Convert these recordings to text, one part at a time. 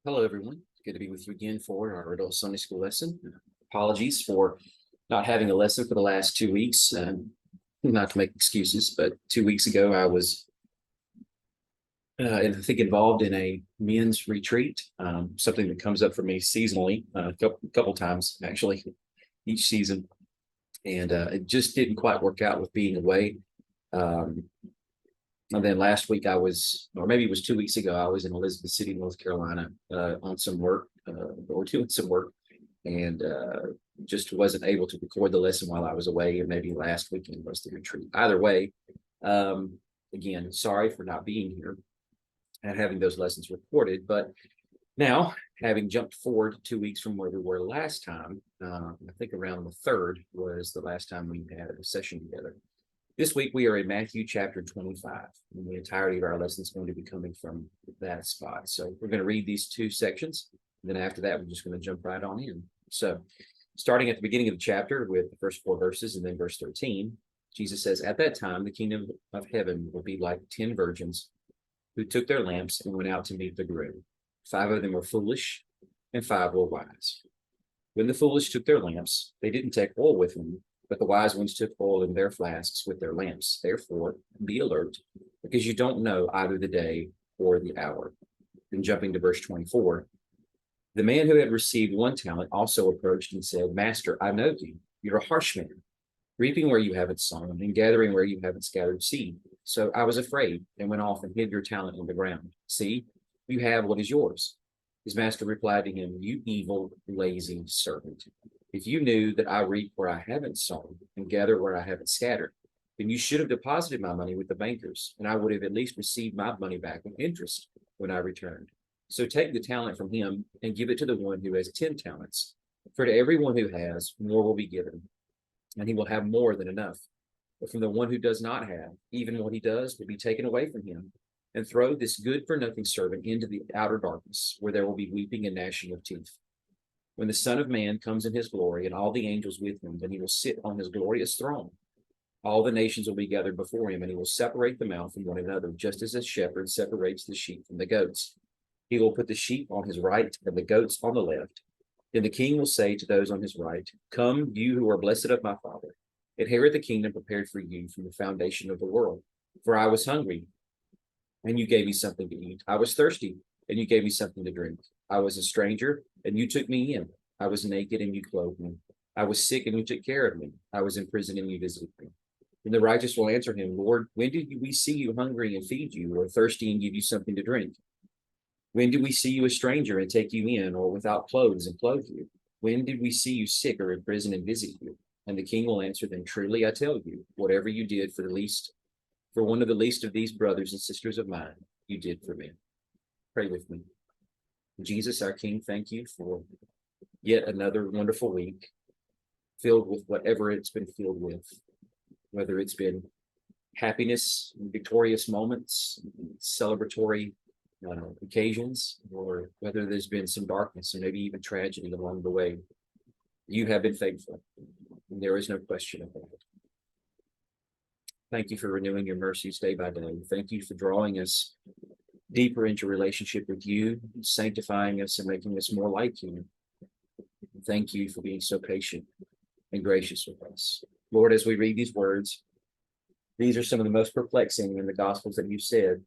Hello, everyone. Good to be with you again for our adult Sunday school lesson. Apologies for not having a lesson for the last 2 weeks. Not to make excuses, but 2 weeks ago I was, I think, involved in a men's retreat, something that comes up for me seasonally, a couple times actually each season, and it just didn't quite work out with being away. Um, And then last week I was, or maybe it was 2 weeks ago, I was in Elizabeth City, North Carolina, on some work, or doing some work, and just wasn't able to record the lesson while I was away. And maybe last weekend was the retreat. Either way, um, again, sorry for not being here and having those lessons recorded. But now, having jumped forward 2 weeks from where we were last time, I think around the third was the last time we had a session together. This week we are in Matthew chapter 25, and the entirety of our lesson is going to be coming from that spot. So we're going to read these two sections, and then after that, we're just going to jump right on in. So starting at the beginning of the chapter with the first 4 verses and then verse 13, Jesus says, "At that time, the kingdom of heaven will be like 10 virgins who took their lamps and went out to meet the groom. 5 of them were foolish, and 5 were wise. When the foolish took their lamps, they didn't take oil with them, but the wise ones took oil in their flasks with their lamps. Therefore, be alert, because you don't know either the day or the hour." Then jumping to verse 24, the man who had received 1 talent also approached and said, "Master, I know you. You're a harsh man, reaping where you haven't sown and gathering where you haven't scattered seed. So I was afraid and went off and hid your talent in the ground. See, you have what is yours." His master replied to him, "You evil, lazy servant. If you knew that I reap where I haven't sown and gather where I haven't scattered, then you should have deposited my money with the bankers, and I would have at least received my money back with interest when I returned. So take the talent from him and give it to the one who has 10 talents. For to everyone who has, more will be given, and he will have more than enough. But from the one who does not have, even what he does will be taken away from him. And throw this good for nothing servant into the outer darkness, where there will be weeping and gnashing of teeth. When the Son of Man comes in his glory and all the angels with him, then he will sit on his glorious throne. All the nations will be gathered before him, and he will separate them out from one another, just as a shepherd separates the sheep from the goats. He will put the sheep on his right and the goats on the left. Then the king will say to those on his right, 'Come, you who are blessed of my Father, inherit the kingdom prepared for you from the foundation of the world. For I was hungry, and you gave me something to eat. I was thirsty, and you gave me something to drink. I was a stranger, and you took me in. I was naked, and you clothed me. I was sick, and you took care of me. I was in prison, and you visited me.' And the righteous will answer him, 'Lord, when did we see you hungry and feed you, or thirsty and give you something to drink? When did we see you a stranger and take you in, or without clothes and clothe you? When did we see you sick or in prison and visit you?' And the king will answer them, 'Truly I tell you, whatever you did for one of the least of these brothers and sisters of mine, you did for me.'" Pray with me. Jesus, our King, thank you for yet another wonderful week filled with whatever it's been filled with, whether it's been happiness, victorious moments, celebratory occasions, or whether there's been some darkness and maybe even tragedy along the way. You have been faithful, and there is no question about it. Thank you for renewing your mercies day by day. Thank you for drawing us deeper into relationship with you, sanctifying us and making us more like you. Thank you for being so patient and gracious with us. Lord, as we read these words, these are some of the most perplexing in the Gospels that you've said.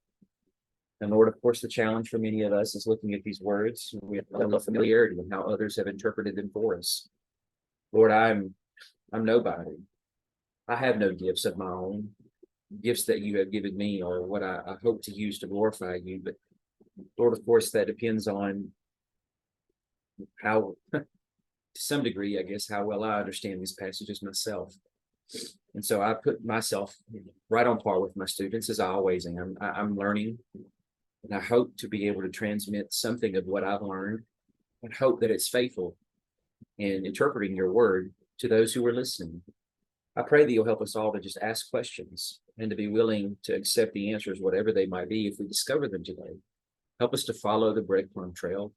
And Lord, of course, the challenge for many of us is looking at these words. We have a familiarity with how others have interpreted them for us. Lord, I'm nobody. I have no gifts of my own. Gifts that you have given me are what I hope to use to glorify you. But Lord, of course, that depends on how, to some degree, I guess, how well I understand these passages myself. And so I put myself right on par with my students, as I always am. I'm learning, and I hope to be able to transmit something of what I've learned, and hope that it's faithful in interpreting your word to those who are listening. I pray that you'll help us all to just ask questions and to be willing to accept the answers, whatever they might be, if we discover them today. Help us to follow the breadcrumb trail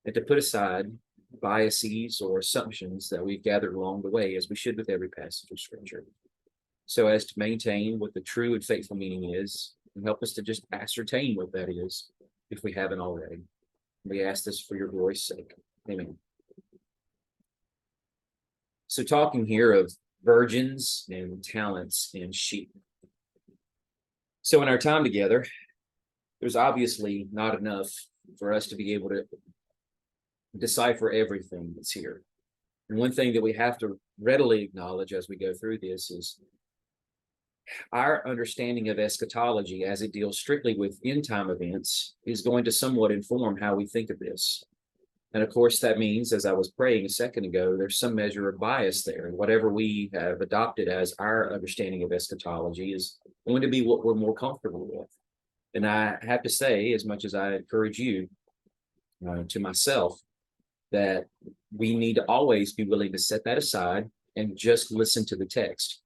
and to put aside biases or assumptions that we've gathered along the way, as we should with every passage of Scripture, so as to maintain what the true and faithful meaning is, and help us to just ascertain what that is if we haven't already. We ask this for your glory's sake. Amen. So talking here of virgins and talents and sheep. So in our time together, there's obviously not enough for us to be able to decipher everything that's here. And one thing that we have to readily acknowledge as we go through this is our understanding of eschatology as it deals strictly with end time events is going to somewhat inform how we think of this. And of course, that means, as I was praying a second ago, there's some measure of bias there. Whatever we have adopted as our understanding of eschatology is going to be what we're more comfortable with. And I have to say, as much as I encourage you to myself, that we need to always be willing to set that aside and just listen to the text.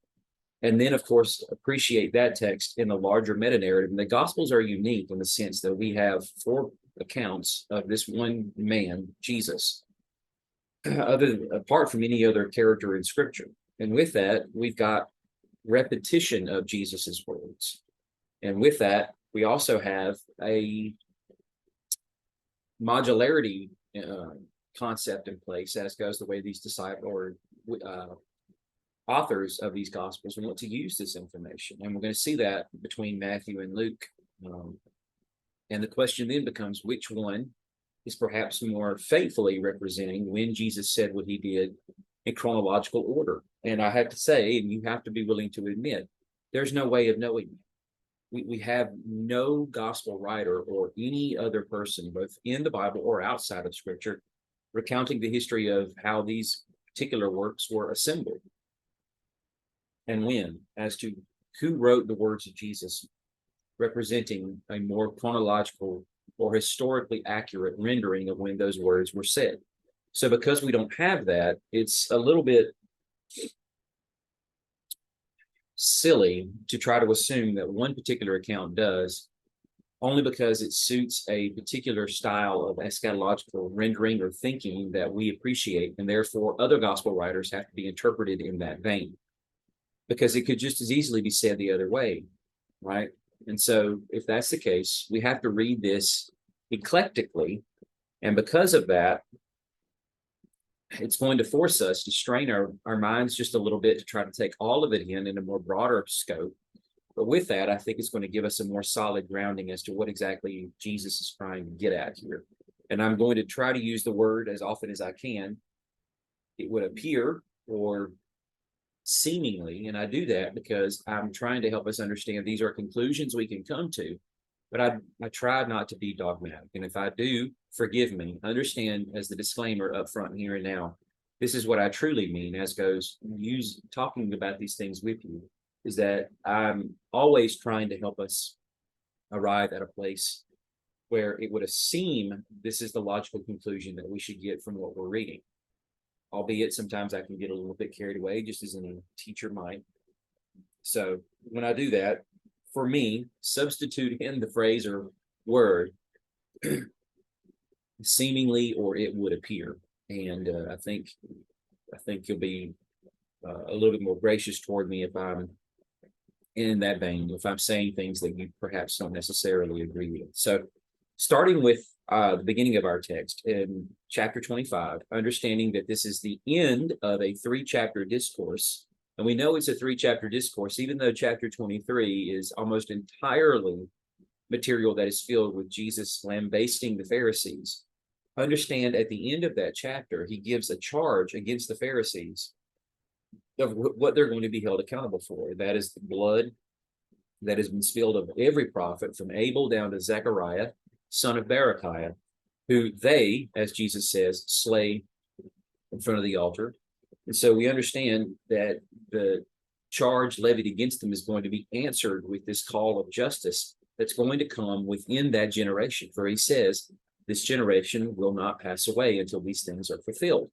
And then, of course, appreciate that text in the larger meta narrative. And the Gospels are unique in the sense that we have 4 accounts of this one man, Jesus, apart from any other character in Scripture. And with that, we've got repetition of Jesus's words. And with that, we also have a modularity concept in place, as goes the way these disciples or authors of these Gospels want to use this information. And we're going to see that between Matthew and Luke. And the question then becomes, which one is perhaps more faithfully representing when Jesus said what he did in chronological order? And I have to say, and you have to be willing to admit, there's no way of knowing. We have no gospel writer or any other person, both in the Bible or outside of Scripture, recounting the history of how these particular works were assembled and when, as to who wrote the words of Jesus, representing a more chronological or historically accurate rendering of when those words were said. So because we don't have that, it's a little bit silly to try to assume that one particular account does, only because it suits a particular style of eschatological rendering or thinking that we appreciate, and therefore other gospel writers have to be interpreted in that vein, because it could just as easily be said the other way, right? And so if that's the case, we have to read this eclectically. And because of that, it's going to force us to strain our minds just a little bit to try to take all of it in a more broader scope. But with that, I think it's going to give us a more solid grounding as to what exactly Jesus is trying to get at here. And I'm going to try to use the word as often as I can. It would appear, or seemingly, and I do that because I'm trying to help us understand these are conclusions we can come to, but I try not to be dogmatic. And if I do, forgive me. Understand, as the disclaimer up front here and now, this is what I truly mean as goes talking about these things with you, is that I'm always trying to help us arrive at a place where it would seem this is the logical conclusion that we should get from what we're reading. Albeit sometimes I can get a little bit carried away, just as any teacher might. So when I do that, for me, substitute in the phrase or word seemingly or it would appear. And I think you'll be a little bit more gracious toward me if I'm in that vein, if I'm saying things that you perhaps don't necessarily agree with. So starting with the beginning of our text in chapter 25, understanding that this is the end of a 3-chapter discourse. And we know it's a 3-chapter discourse, even though chapter 23 is almost entirely material that is filled with Jesus lambasting the Pharisees. Understand at the end of that chapter, he gives a charge against the Pharisees of what they're going to be held accountable for. That is the blood that has been spilled of every prophet from Abel down to Zechariah, son of Berechiah, who they, as Jesus says, slay in front of the altar. And so we understand that the charge levied against them is going to be answered with this call of justice that's going to come within that generation. For he says, this generation will not pass away until these things are fulfilled.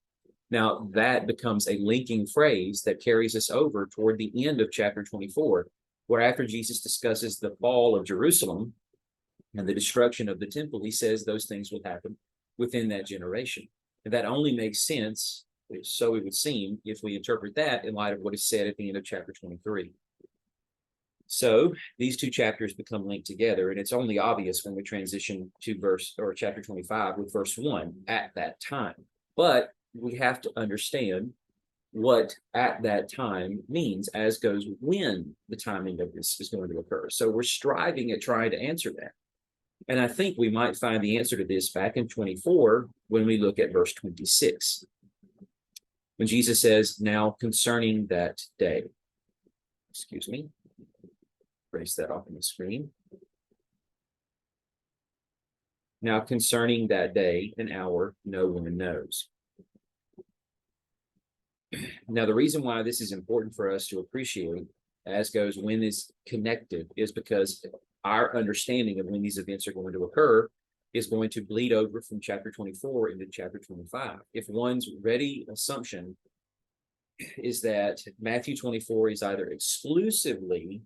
Now, that becomes a linking phrase that carries us over toward the end of chapter 24, where after Jesus discusses the fall of Jerusalem and the destruction of the temple, he says those things will happen within that generation. And that only makes sense, so it would seem, if we interpret that in light of what is said at the end of chapter 23. So these two chapters become linked together, and it's only obvious when we transition to chapter 25 with verse 1 at that time. But we have to understand what at that time means, as goes when the timing of this is going to occur. So we're striving at trying to answer that. And I think we might find the answer to this back in 24 when we look at verse 26. When Jesus says, now concerning that day, excuse me, erase that off on the screen. Now concerning that day and hour, no one knows. Now, the reason why this is important for us to appreciate, as goes when is connected, is because our understanding of when these events are going to occur is going to bleed over from chapter 24 into chapter 25. If one's ready assumption is that Matthew 24 is either exclusively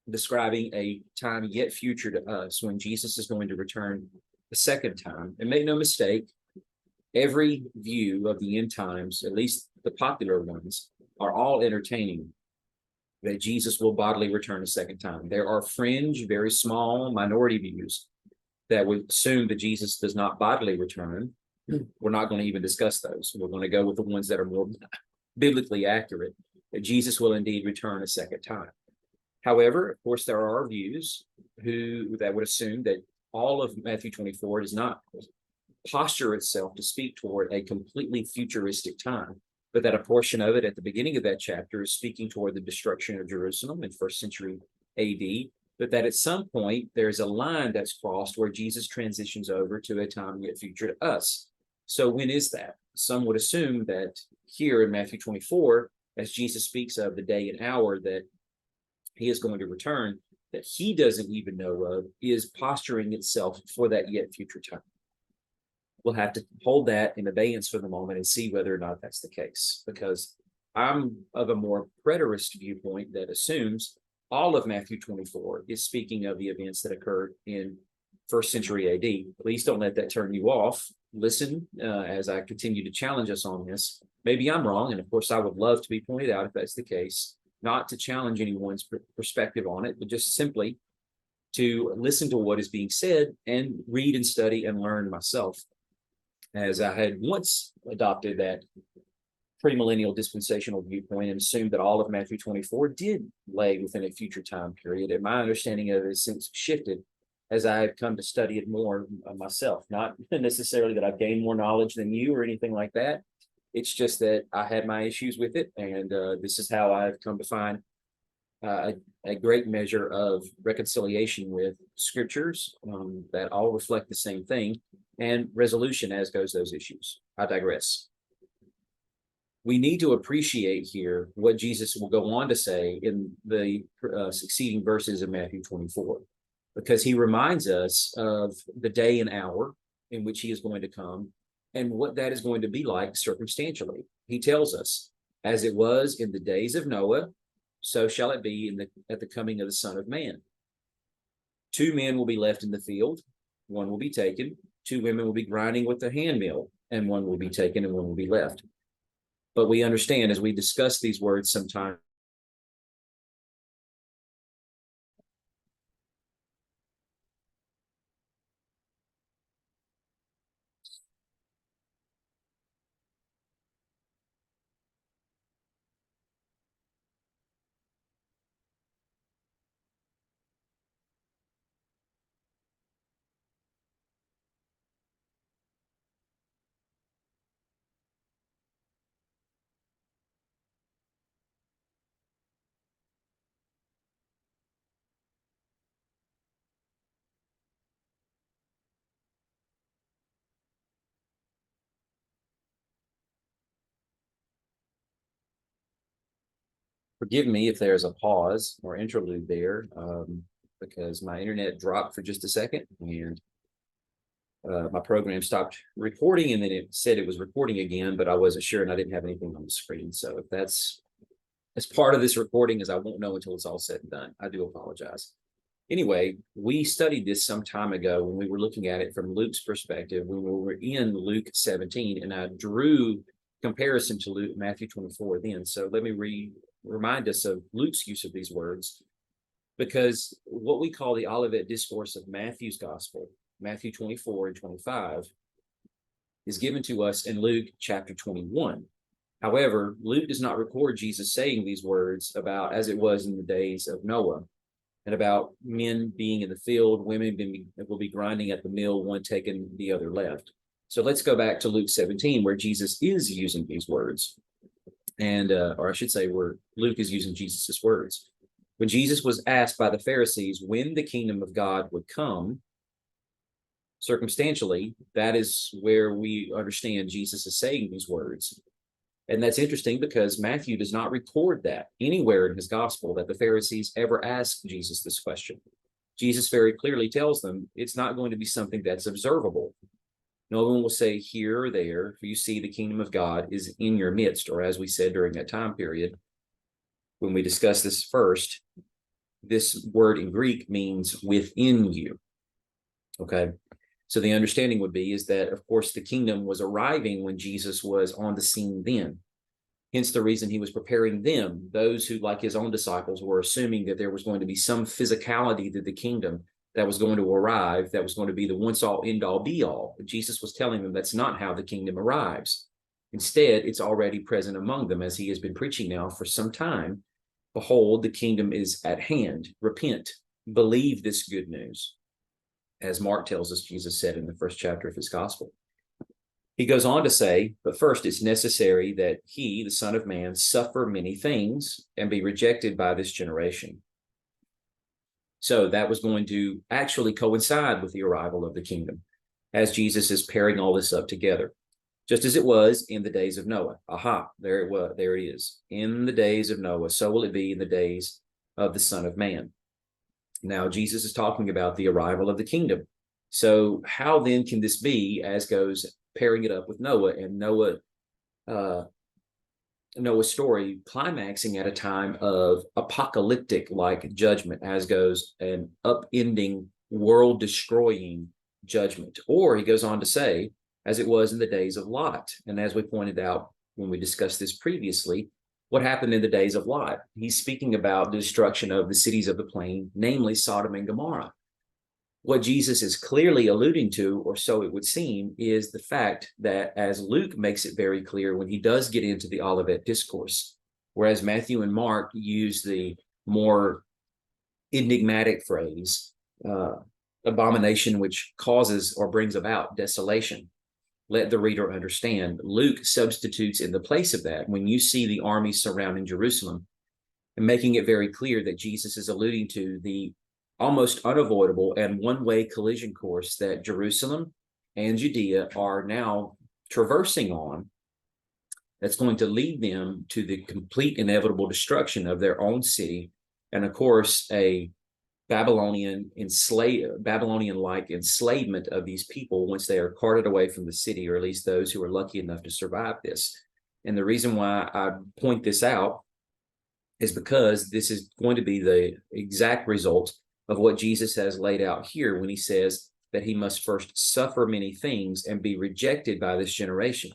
describing a time yet future to us when Jesus is going to return the second time, and make no mistake, every view of the end times, at least the popular ones, are all entertaining that Jesus will bodily return a second time. There are fringe, very small minority views that would assume that Jesus does not bodily return. We're not going to even discuss those. We're going to go with the ones that are more biblically accurate, that Jesus will indeed return a second time. However, of course, there are views that would assume that all of Matthew 24 does not posture itself to speak toward a completely futuristic time, but that a portion of it at the beginning of that chapter is speaking toward the destruction of Jerusalem in first century AD, but that at some point there's a line that's crossed where Jesus transitions over to a time yet future to us. So when is that? Some would assume that here in Matthew 24, as Jesus speaks of the day and hour that he is going to return, that he doesn't even know of, is posturing itself for that yet future time. We'll have to hold that in abeyance for the moment and see whether or not that's the case, because I'm of a more preterist viewpoint that assumes all of Matthew 24 is speaking of the events that occurred in first century AD. Please don't let that turn you off. Listen as I continue to challenge us on this. Maybe I'm wrong, and of course I would love to be pointed out if that's the case, not to challenge anyone's perspective on it, but just simply to listen to what is being said and read and study and learn myself, as I had once adopted that premillennial dispensational viewpoint and assumed that all of Matthew 24 did lay within a future time period. And my understanding of it has since shifted as I have come to study it more myself. Not necessarily that I've gained more knowledge than you or anything like that. It's just that I had my issues with it, and this is how I've come to find a great measure of reconciliation with scriptures that all reflect the same thing, and resolution as goes those issues. I digress. We need to appreciate here what Jesus will go on to say in the succeeding verses of Matthew 24, because he reminds us of the day and hour in which he is going to come and what that is going to be like circumstantially. He tells us, as it was in the days of Noah, so shall it be at the coming of the Son of Man. 2 men will be left in the field, one will be taken. 2 women will be grinding with the handmill, and one will be taken and one will be left. But we understand as we discuss these words sometime, forgive me if there's a pause or interlude there, because my internet dropped for just a second and my program stopped recording, and then it said it was recording again, but I wasn't sure and I didn't have anything on the screen. So if that's as part of this recording, as I won't know until it's all said and done, I do apologize. Anyway, we studied this some time ago when we were looking at it from Luke's perspective, when we were in Luke 17, and I drew comparison to Matthew 24 then. So let me remind us of Luke's use of these words because what we call the Olivet Discourse of Matthew's Gospel, Matthew 24 and 25, is given to us in Luke chapter 21. However, Luke does not record Jesus saying these words about as it was in the days of Noah, and about men being in the field, women will be grinding at the mill, one taking the other left. So let's go back to Luke 17, where Jesus is using these words. And, or I should say, where Luke is using Jesus's words. When Jesus was asked by the Pharisees when the kingdom of God would come, circumstantially, that is where we understand Jesus is saying these words. And that's interesting because Matthew does not record that anywhere in his gospel that the Pharisees ever asked Jesus this question. Jesus very clearly tells them it's not going to be something that's observable. No one will say here or there, for you see the kingdom of God is in your midst, or as we said during that time period, when we discussed this first, this word in Greek means within you. Okay. So the understanding would be is that, of course, the kingdom was arriving when Jesus was on the scene then. Hence the reason he was preparing them, those who, like his own disciples, were assuming that there was going to be some physicality to the kingdom that was going to arrive, that was going to be the once all, end all, be all. But Jesus was telling them that's not how the kingdom arrives. Instead, it's already present among them, as he has been preaching now for some time. Behold, the kingdom is at hand. Repent, believe this good news. As Mark tells us, Jesus said in the first chapter of his gospel. He goes on to say, but first it's necessary that he, the Son of Man, suffer many things and be rejected by this generation. So that was going to actually coincide with the arrival of the kingdom, as Jesus is pairing all this up together. Just as it was in the days of Noah. Aha, there it was, there it is. In the days of Noah, so will it be in the days of the Son of Man. Now, Jesus is talking about the arrival of the kingdom. So how then can this be, as goes pairing it up with Noah and Noah's story climaxing at a time of apocalyptic-like judgment, as goes an upending, world-destroying judgment. Or he goes on to say, as it was in the days of Lot. And as we pointed out when we discussed this previously, what happened in the days of Lot? He's speaking about the destruction of the cities of the plain, namely Sodom and Gomorrah. What Jesus is clearly alluding to, or so it would seem, is the fact that, as Luke makes it very clear when he does get into the Olivet Discourse, whereas Matthew and Mark use the more enigmatic phrase, abomination which causes or brings about desolation. Let the reader understand. Luke substitutes in the place of that when you see the army surrounding Jerusalem, and making it very clear that Jesus is alluding to the almost unavoidable and one-way collision course that Jerusalem and Judea are now traversing on, that's going to lead them to the complete inevitable destruction of their own city, and of course a Babylonian-like enslavement of these people once they are carted away from the city, or at least those who are lucky enough to survive this. And the reason why I point this out is because this is going to be the exact result of what Jesus has laid out here when he says that he must first suffer many things and be rejected by this generation.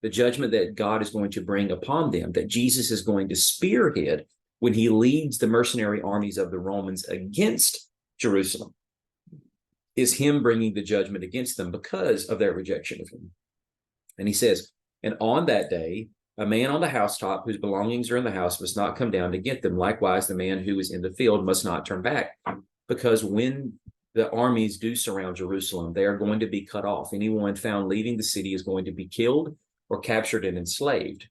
The judgment that God is going to bring upon them, that Jesus is going to spearhead when he leads the mercenary armies of the Romans against Jerusalem, is him bringing the judgment against them because of their rejection of him. And he says, and on that day, a man on the housetop whose belongings are in the house must not come down to get them. Likewise, the man who is in the field must not turn back, because when the armies do surround Jerusalem, they are going to be cut off. Anyone found leaving the city is going to be killed or captured and enslaved.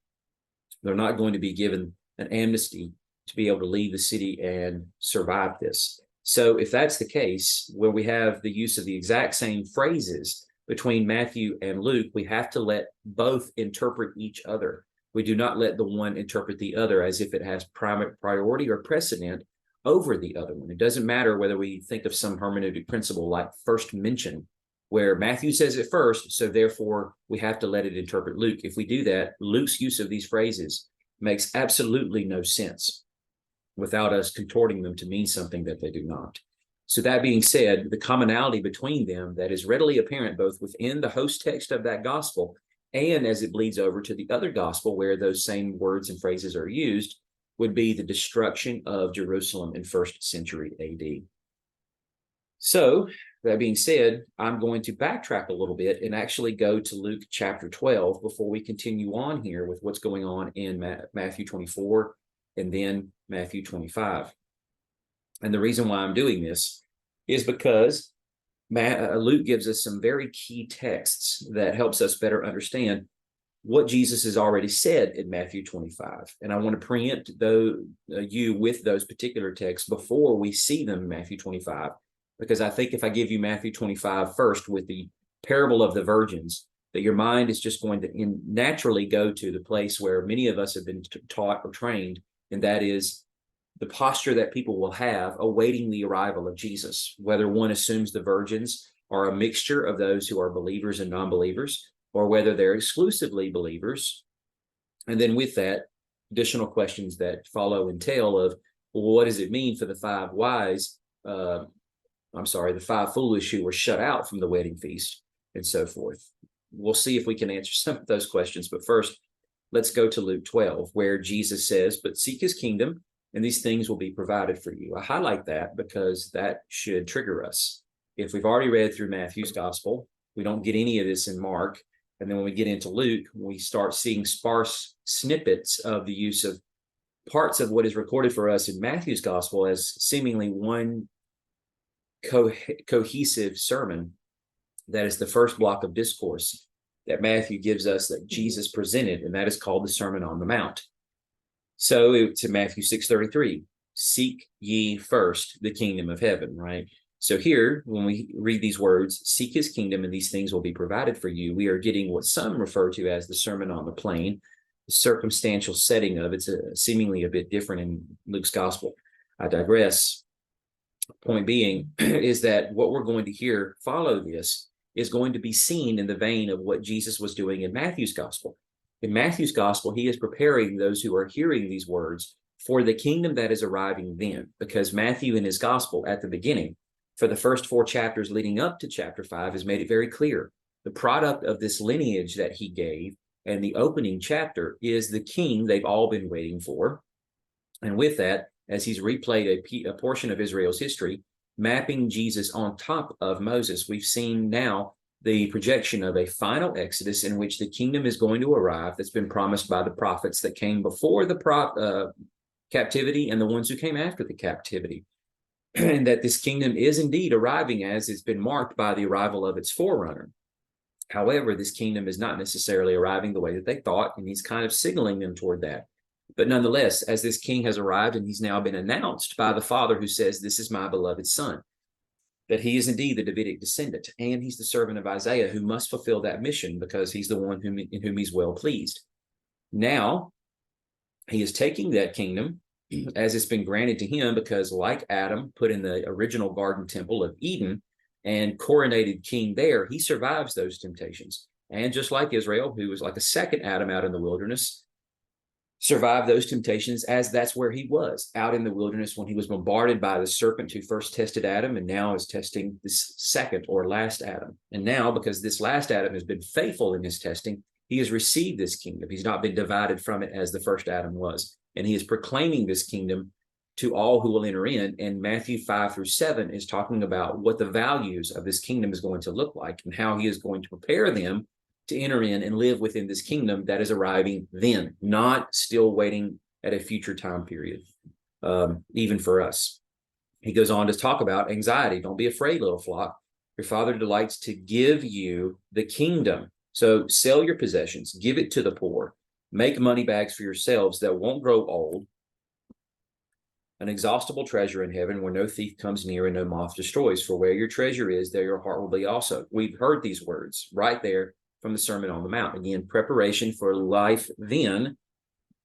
They're not going to be given an amnesty to be able to leave the city and survive this. So if that's the case, where we have the use of the exact same phrases between Matthew and Luke, we have to let both interpret each other. We do not let the one interpret the other as if it has priority or precedent over the other one. It doesn't matter whether we think of some hermeneutic principle like first mention, where Matthew says it first, so therefore we have to let it interpret Luke. If we do that, Luke's use of these phrases makes absolutely no sense without us contorting them to mean something that they do not. So that being said, the commonality between them that is readily apparent both within the host text of that gospel and as it bleeds over to the other gospel where those same words and phrases are used, would be the destruction of Jerusalem in 1st century AD. So that being said, I'm going to backtrack a little bit and actually go to Luke chapter 12 before we continue on here with what's going on in Matthew 24 and then Matthew 25. And the reason why I'm doing this is because Luke gives us some very key texts that helps us better understand what Jesus has already said in Matthew 25. And I want to preempt you with those particular texts before we see them in Matthew 25. Because I think if I give you Matthew 25 first with the parable of the virgins, that your mind is just going to naturally go to the place where many of us have been taught or trained, and that is the posture that people will have awaiting the arrival of Jesus, whether one assumes the virgins are a mixture of those who are believers and non-believers, or whether they're exclusively believers. And then with that, additional questions that follow entail of, well, what does it mean for the five foolish who were shut out from the wedding feast, and so forth. We'll see if we can answer some of those questions. But first, let's go to Luke 12, where Jesus says, "But seek his kingdom, and these things will be provided for you." I highlight that because that should trigger us. If we've already read through Matthew's gospel, we don't get any of this in Mark. And then when we get into Luke, we start seeing sparse snippets of the use of parts of what is recorded for us in Matthew's gospel as seemingly one cohesive sermon. That is the first block of discourse that Matthew gives us that Jesus presented, and that is called the Sermon on the Mount. So it's in Matthew 6:33, "Seek ye first the kingdom of heaven," right? So here, when we read these words, "Seek his kingdom and these things will be provided for you," we are getting what some refer to as the Sermon on the Plain. The circumstantial setting of it's seemingly a bit different in Luke's gospel. I digress. Point being is that what we're going to hear follow this is going to be seen in the vein of what Jesus was doing in Matthew's gospel. In Matthew's gospel, he is preparing those who are hearing these words for the kingdom that is arriving then, because Matthew in his gospel at the beginning, for the first 4 chapters leading up to chapter 5, has made it very clear. The product of this lineage that he gave and the opening chapter is the king they've all been waiting for. And with that, as he's replayed a portion of Israel's history, mapping Jesus on top of Moses, we've seen now the projection of a final exodus in which the kingdom is going to arrive that's been promised by the prophets that came before the captivity and the ones who came after the captivity. And that this kingdom is indeed arriving as it's been marked by the arrival of its forerunner. However, this kingdom is not necessarily arriving the way that they thought, and he's kind of signaling them toward that. But nonetheless, as this king has arrived and he's now been announced by the Father who says, "This is my beloved Son," that he is indeed the Davidic descendant, and he's the servant of Isaiah who must fulfill that mission because he's the one in whom he's well pleased. Now, he is taking that kingdom as it's been granted to him because, like Adam put in the original garden temple of Eden and coronated king there, he survives those temptations. And just like Israel, who was like a second Adam out in the wilderness, survived those temptations, as that's where he was, out in the wilderness when he was bombarded by the serpent who first tested Adam and now is testing this second or last Adam. And now, because this last Adam has been faithful in his testing, he has received this kingdom. He's not been divided from it as the first Adam was. And he is proclaiming this kingdom to all who will enter in. And Matthew 5-7 is talking about what the values of this kingdom is going to look like and how he is going to prepare them to enter in and live within this kingdom that is arriving then, not still waiting at a future time period, even for us. He goes on to talk about anxiety. "Don't be afraid, little flock. Your Father delights to give you the kingdom. So sell your possessions, give it to the poor, make money bags for yourselves that won't grow old, an exhaustible treasure in heaven where no thief comes near and no moth destroys. For where your treasure is, there your heart will be also." We've heard these words right there from the Sermon on the Mount. Again, preparation for life then.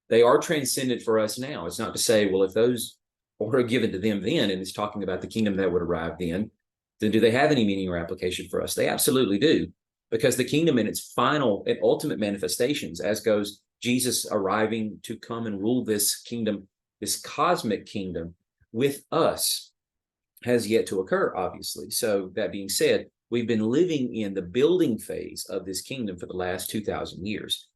They are transcendent for us now. It's not to say, well, if those were given to them then, and it's talking about the kingdom that would arrive then do they have any meaning or application for us? They absolutely do, because the kingdom in its final and ultimate manifestations, as goes Jesus arriving to come and rule this kingdom, this cosmic kingdom with us, has yet to occur, obviously. So that being said, we've been living in the building phase of this kingdom for the last 2,000 years.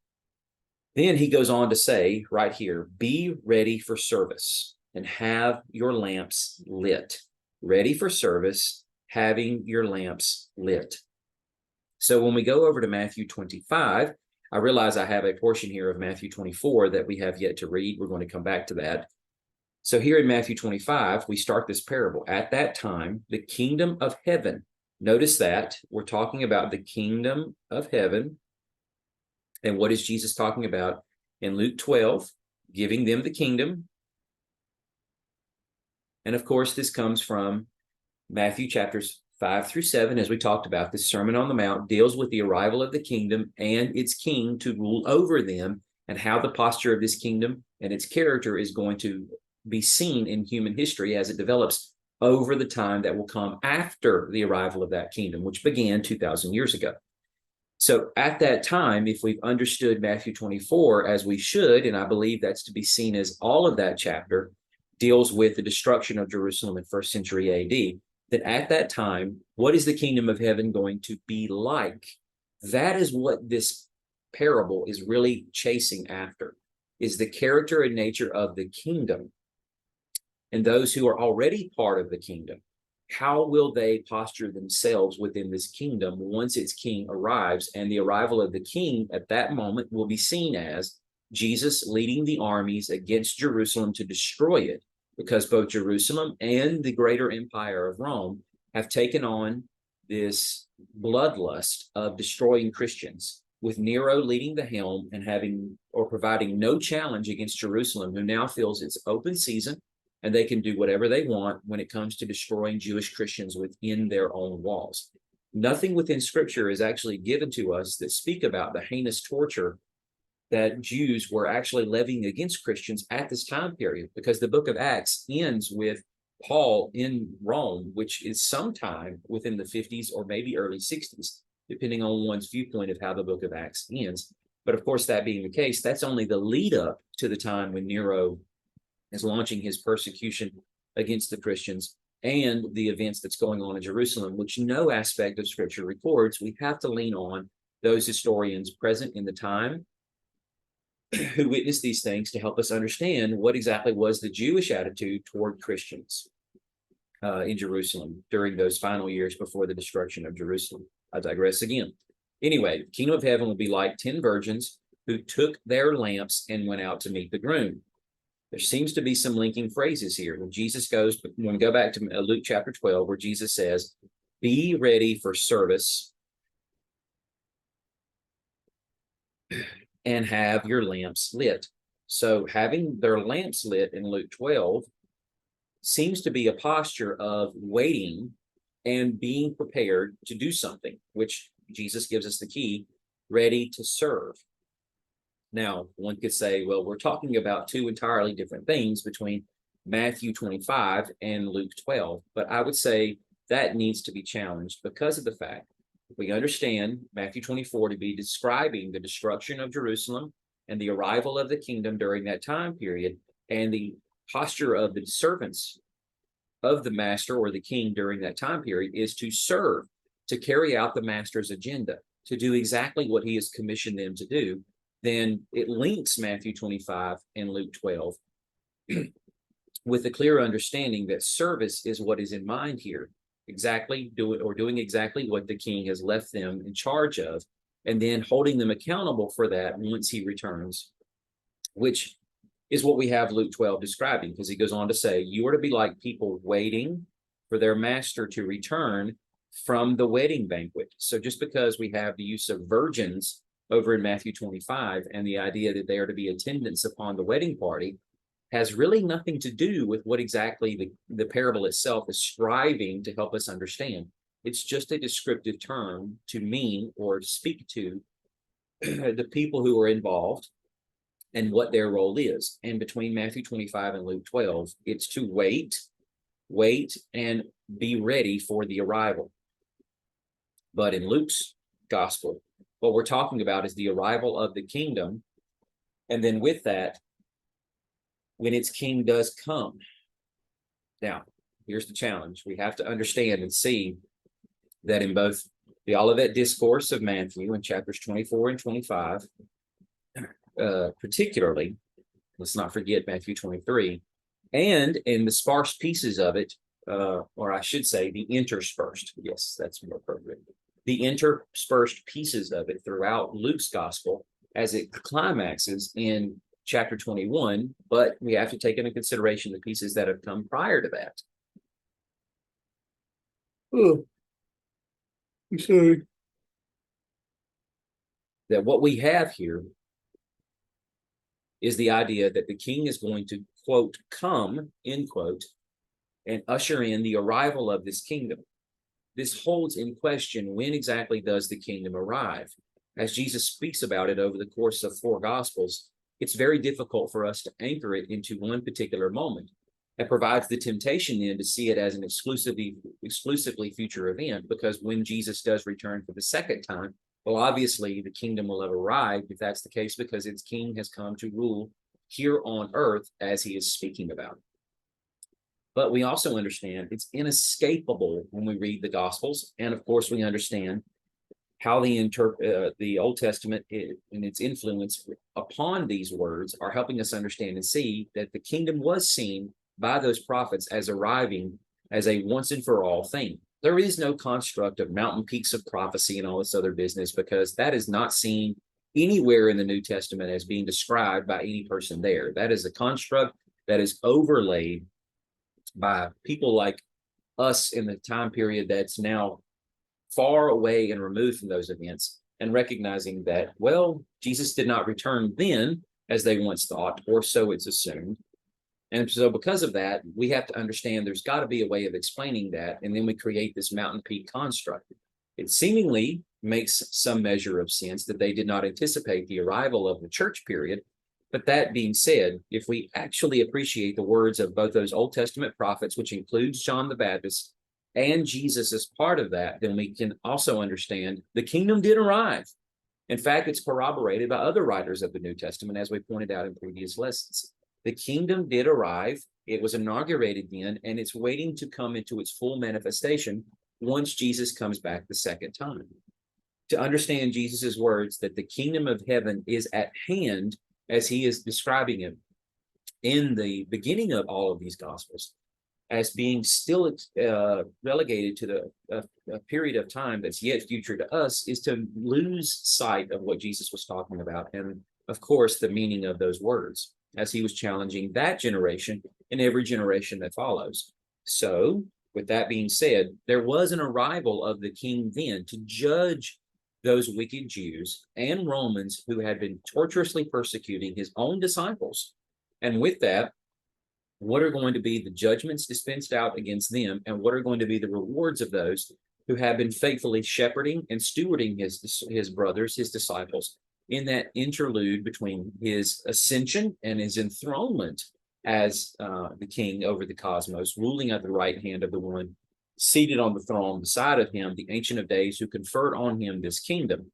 Then he goes on to say right here, be ready for service and have your lamps lit. Ready for service, having your lamps lit. So when we go over to Matthew 25, I realize I have a portion here of Matthew 24 that we have yet to read. We're going to come back to that. So here in Matthew 25, we start this parable. At that time, the kingdom of heaven, notice that we're talking about the kingdom of heaven. And what is Jesus talking about in Luke 12? Giving them the kingdom. And of course, this comes from Matthew chapters 5 through 7, as we talked about. This Sermon on the Mount deals with the arrival of the kingdom and its king to rule over them, and how the posture of this kingdom and its character is going to be seen in human history as it develops over the time that will come after the arrival of that kingdom, which began 2,000 years ago. So at that time, if we've understood Matthew 24 as we should, and I believe that's to be seen as all of that chapter deals with the destruction of Jerusalem in first century AD, that at that time, what is the kingdom of heaven going to be like? That is what this parable is really chasing after, is the character and nature of the kingdom. And those who are already part of the kingdom, how will they posture themselves within this kingdom once its king arrives? And the arrival of the king at that moment will be seen as Jesus leading the armies against Jerusalem to destroy it, because both Jerusalem and the greater empire of Rome have taken on this bloodlust of destroying Christians, with Nero leading the helm and having or providing no challenge against Jerusalem, who now feels it's open season and they can do whatever they want when it comes to destroying Jewish Christians within their own walls. Nothing within Scripture is actually given to us that speak about the heinous torture that Jews were actually levying against Christians at this time period, because the book of Acts ends with Paul in Rome, which is sometime within the 50s or maybe early 60s, depending on one's viewpoint of how the book of Acts ends. But of course, that being the case, that's only the lead up to the time when Nero is launching his persecution against the Christians and the events that's going on in Jerusalem, which no aspect of Scripture records. We have to lean on those historians present in the time who witnessed these things to help us understand what exactly was the Jewish attitude toward Christians in Jerusalem during those final years before the destruction of Jerusalem. I digress again. Anyway, the kingdom of heaven will be like 10 virgins who took their lamps and went out to meet the groom. There seems to be some linking phrases here. When Jesus goes, when we go back to Luke chapter 12, where Jesus says, be ready for service and have your lamps lit. So having their lamps lit in Luke 12 seems to be a posture of waiting and being prepared to do something, which Jesus gives us the key, ready to serve. Now, one could say, well, we're talking about two entirely different things between Matthew 25 and Luke 12. But I would say that needs to be challenged because of the fact that we understand Matthew 24 to be describing the destruction of Jerusalem and the arrival of the kingdom during that time period, and the posture of the servants of the master or the king during that time period is to serve, to carry out the master's agenda, to do exactly what he has commissioned them to do. Then it links Matthew 25 and Luke 12 with a clear understanding that service is what is in mind here, doing exactly what the king has left them in charge of, and then holding them accountable for that once he returns, which is what we have Luke 12 describing, because he goes on to say, you are to be like people waiting for their master to return from the wedding banquet. So just because we have the use of virgins over in Matthew 25 and the idea that they are to be attendants upon the wedding party has really nothing to do with what exactly the parable itself is striving to help us understand. It's just a descriptive term to mean or speak to the people who are involved and what their role is. And between Matthew 25 and Luke 12, it's to wait, and be ready for the arrival. But in Luke's gospel, what we're talking about is the arrival of the kingdom. And then with that, when its king does come. Now, here's the challenge. We have to understand and see that in both the Olivet Discourse of Matthew in chapters 24 and 25, particularly, let's not forget Matthew 23, and in the sparse pieces of it, or I should say the interspersed, yes, that's more appropriate, the interspersed pieces of it throughout Luke's gospel as it climaxes in chapter 21, but we have to take into consideration the pieces that have come prior to that. Oh, I'm sorry. That what we have here is the idea that the king is going to, quote, come, end quote, and usher in the arrival of this kingdom. This holds in question, when exactly does the kingdom arrive? As Jesus speaks about it over the course of 4 gospels, it's very difficult for us to anchor it into one particular moment. It provides the temptation then to see it as an exclusively future event, because when Jesus does return for the second time, well, obviously the kingdom will have arrived if that's the case, because its king has come to rule here on earth as he is speaking about. But we also understand it's inescapable when we read the Gospels. And of course, we understand how the Old Testament and its influence upon these words are helping us understand and see that the kingdom was seen by those prophets as arriving as a once and for all thing. There is no construct of mountain peaks of prophecy and all this other business, because that is not seen anywhere in the New Testament as being described by any person there. That is a construct that is overlaid by people like us in the time period that's now far away and removed from those events, and recognizing that, well, Jesus did not return then as they once thought, or so it's assumed. And so because of that, we have to understand there's got to be a way of explaining that, and then we create this mountain peak construct. It seemingly makes some measure of sense that they did not anticipate the arrival of the church period. But that being said, if we actually appreciate the words of both those Old Testament prophets, which includes John the Baptist, and Jesus as part of that, then we can also understand the kingdom did arrive. In fact, it's corroborated by other writers of the New Testament, as we pointed out in previous lessons. The kingdom did arrive. It was inaugurated then, and it's waiting to come into its full manifestation once Jesus comes back the second time. To understand Jesus's words that the kingdom of heaven is at hand, as he is describing it in the beginning of all of these gospels, as being still relegated to a period of time that's yet future to us, is to lose sight of what Jesus was talking about, and of course the meaning of those words, as he was challenging that generation and every generation that follows. So with that being said, there was an arrival of the king then to judge those wicked Jews and Romans who had been torturously persecuting his own disciples. And with that, what are going to be the judgments dispensed out against them, and what are going to be the rewards of those who have been faithfully shepherding and stewarding his brothers, his disciples, in that interlude between his ascension and his enthronement as the king over the cosmos, ruling at the right hand of the one seated on the throne beside of him, the Ancient of Days, who conferred on him this kingdom,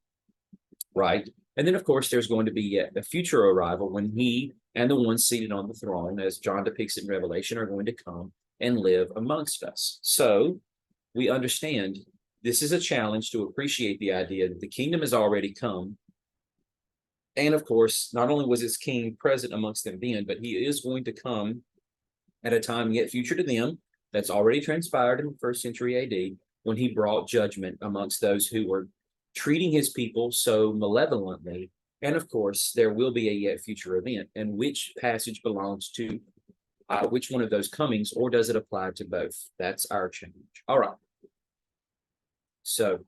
right? And then, of course, there's going to be a future arrival when he and the ones seated on the throne, as John depicts in Revelation, are going to come and live amongst us. So we understand this is a challenge to appreciate the idea that the kingdom has already come. And of course, not only was his king present amongst them then, but he is going to come at a time yet future to them that's already transpired in the 1st century AD, when he brought judgment amongst those who were treating his people so malevolently. And of course, there will be a yet future event. And which passage belongs to which one of those comings, or does it apply to both? That's our challenge. All right. So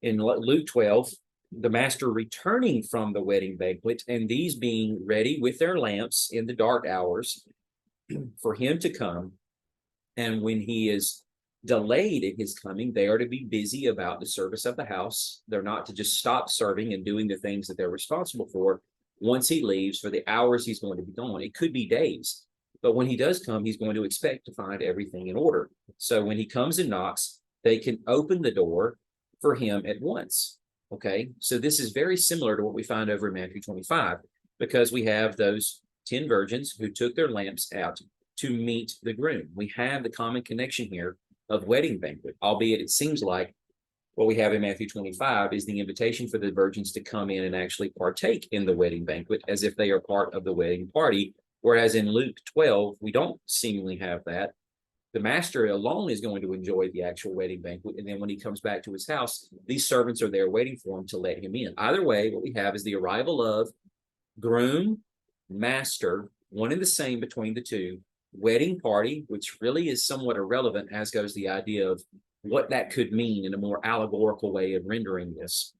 in Luke 12, the master returning from the wedding banquet, and these being ready with their lamps in the dark hours for him to come. And when he is delayed in his coming, they are to be busy about the service of the house. They're not to just stop serving and doing the things that they're responsible for once he leaves for the hours he's going to be gone. It could be days, but when he does come, he's going to expect to find everything in order. So when he comes and knocks, they can open the door for him at once. Okay, so this is very similar to what we find over in Matthew 25, because we have those 10 virgins who took their lamps out to meet the groom. We have the common connection here of wedding banquet, albeit it seems like What we have in Matthew 25 is the invitation for the virgins to come in and actually partake in the wedding banquet as if they are part of the wedding party. Whereas in Luke 12, we don't seemingly have that. The master alone is going to enjoy the actual wedding banquet. And then when he comes back to his house, these servants are there waiting for him to let him in. Either way, what we have is the arrival of groom, master, one and the same between the two, wedding party, which really is somewhat irrelevant, as goes the idea of what that could mean in a more allegorical way of rendering this,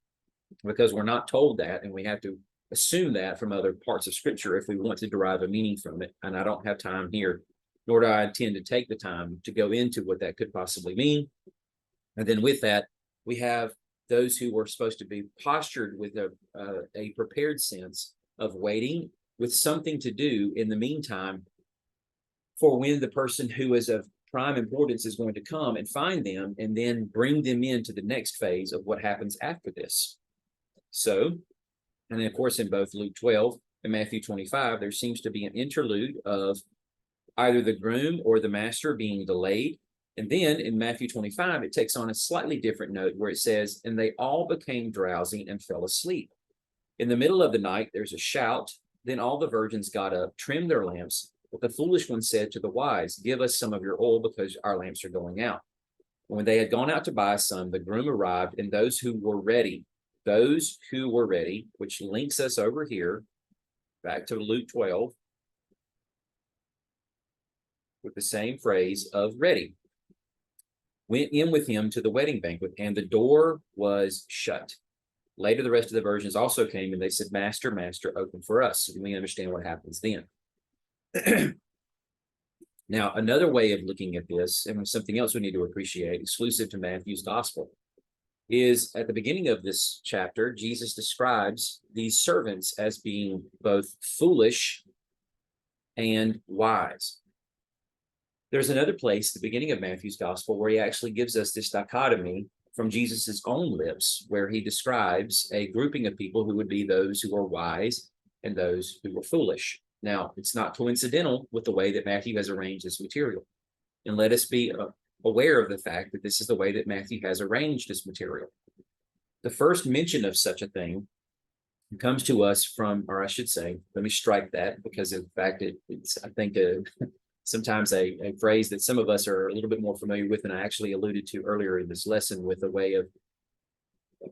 because we're not told that, and we have to assume that from other parts of scripture if we want to derive a meaning from it. And I don't have time here, nor do I intend to take the time to go into what that could possibly mean. And then with that, we have those who were supposed to be postured with a prepared sense of waiting with something to do in the meantime for when the person who is of prime importance is going to come and find them and then bring them into the next phase of what happens after this. So, and then of course in both Luke 12 and Matthew 25, there seems to be an interlude of either the groom or the master being delayed. And then in Matthew 25, it takes on a slightly different note where it says, and they all became drowsy and fell asleep. In the middle of the night, there's a shout. Then all the virgins got up, trimmed their lamps. But the foolish one said to the wise, give us some of your oil because our lamps are going out. And when they had gone out to buy some, the groom arrived, and those who were ready, which links us over here back to Luke 12 with the same phrase of ready, went in with him to the wedding banquet, and the door was shut. Later, the rest of the virgins also came, and they said, Master, Master, open for us. So we understand what happens then. Now, another way of looking at this, and something else we need to appreciate, exclusive to Matthew's gospel, is at the beginning of this chapter, Jesus describes these servants as being both foolish and wise. There's another place, the beginning of Matthew's gospel, where he actually gives us this dichotomy from Jesus's own lips, where he describes a grouping of people who would be those who are wise and those who were foolish. Now, it's not coincidental with the way that Matthew has arranged this material. And let us be aware of the fact that this is the way that Matthew has arranged this material. The first mention of such a thing comes to us from, or I should say, let me strike that, because in fact, it's I think, sometimes a phrase that some of us are a little bit more familiar with, and I actually alluded to earlier in this lesson, with a way of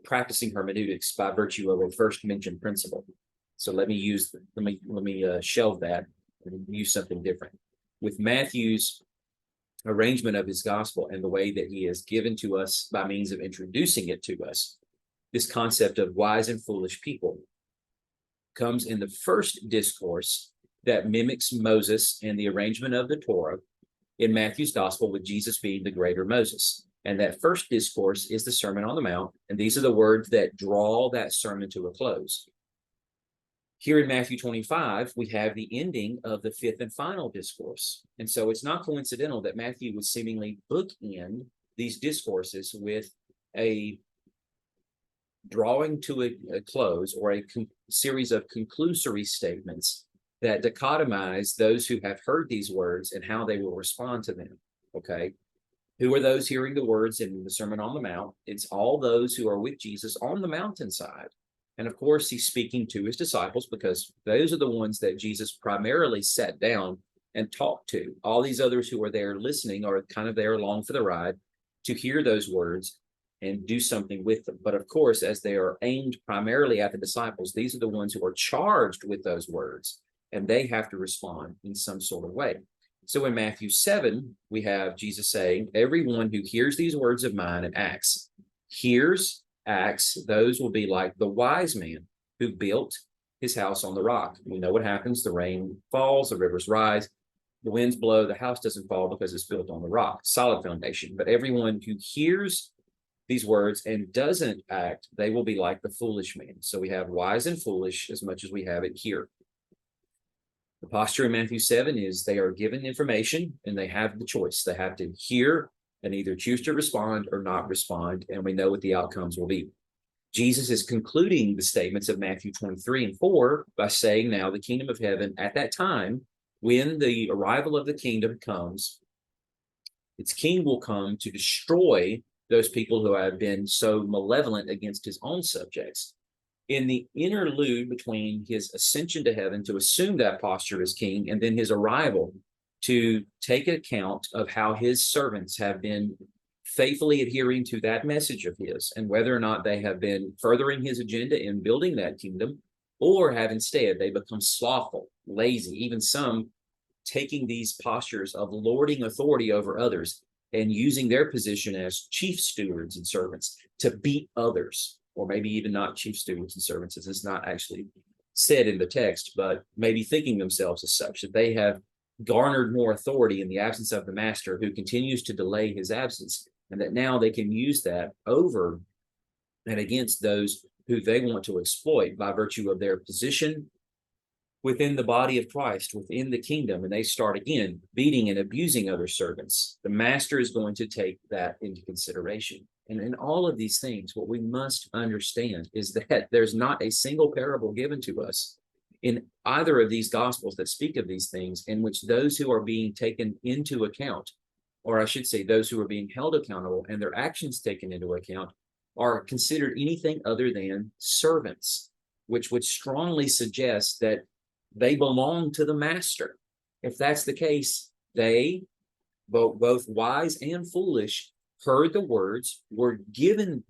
practicing hermeneutics by virtue of a first mention principle. So let me shelve that and use something different. With Matthew's arrangement of his gospel and the way that he has given to us by means of introducing it to us, this concept of wise and foolish people comes in the first discourse that mimics Moses and the arrangement of the Torah in Matthew's gospel, with Jesus being the greater Moses. And that first discourse is the Sermon on the Mount, and these are the words that draw that sermon to a close. Here in Matthew 25, we have the ending of the fifth and final discourse. And so it's not coincidental that Matthew would seemingly bookend these discourses with a drawing to a close, or a series of conclusory statements that dichotomize those who have heard these words and how they will respond to them. Okay. Who are those hearing the words in the Sermon on the Mount? It's all those who are with Jesus on the mountainside. And of course, he's speaking to his disciples, because those are the ones that Jesus primarily sat down and talked to. All these others who are there listening are kind of there along for the ride to hear those words and do something with them. But of course, as they are aimed primarily at the disciples, these are the ones who are charged with those words, and they have to respond in some sort of way. So in Matthew 7, we have Jesus saying, everyone who hears these words of mine and acts, those will be like the wise man who built his house on the rock. We know what happens. The rain falls, the rivers rise, the winds blow, the house doesn't fall because it's built on the rock, solid foundation. But everyone who hears these words and doesn't act, they will be like the foolish man. So we have wise and foolish as much as we have it here. The posture in Matthew 7 is they are given information and they have the choice. They have to hear and either choose to respond or not respond, and we know what the outcomes will be. Jesus is concluding the statements of Matthew 23 and 4 by saying, now the kingdom of heaven at that time, when the arrival of the kingdom comes, its king will come to destroy those people who have been so malevolent against his own subjects. In the interlude between his ascension to heaven to assume that posture as king and then his arrival to take account of how his servants have been faithfully adhering to that message of his and whether or not they have been furthering his agenda in building that kingdom or have instead they become slothful, lazy, even some taking these postures of lording authority over others and using their position as chief stewards and servants to beat others, or maybe even not chief stewards and servants, as it's not actually said in the text, but maybe thinking themselves as such, that they have garnered more authority in the absence of the master who continues to delay his absence, and that now they can use that over and against those who they want to exploit by virtue of their position within the body of Christ, within the kingdom, and they start again beating and abusing other servants. The master is going to take that into consideration. And in all of these things, what we must understand is that there's not a single parable given to us in either of these gospels that speak of these things in which those who are being taken into account, or I should say those who are being held accountable and their actions taken into account, are considered anything other than servants, which would strongly suggest that they belong to the master. If that's the case, they, both wise and foolish, heard the words, were given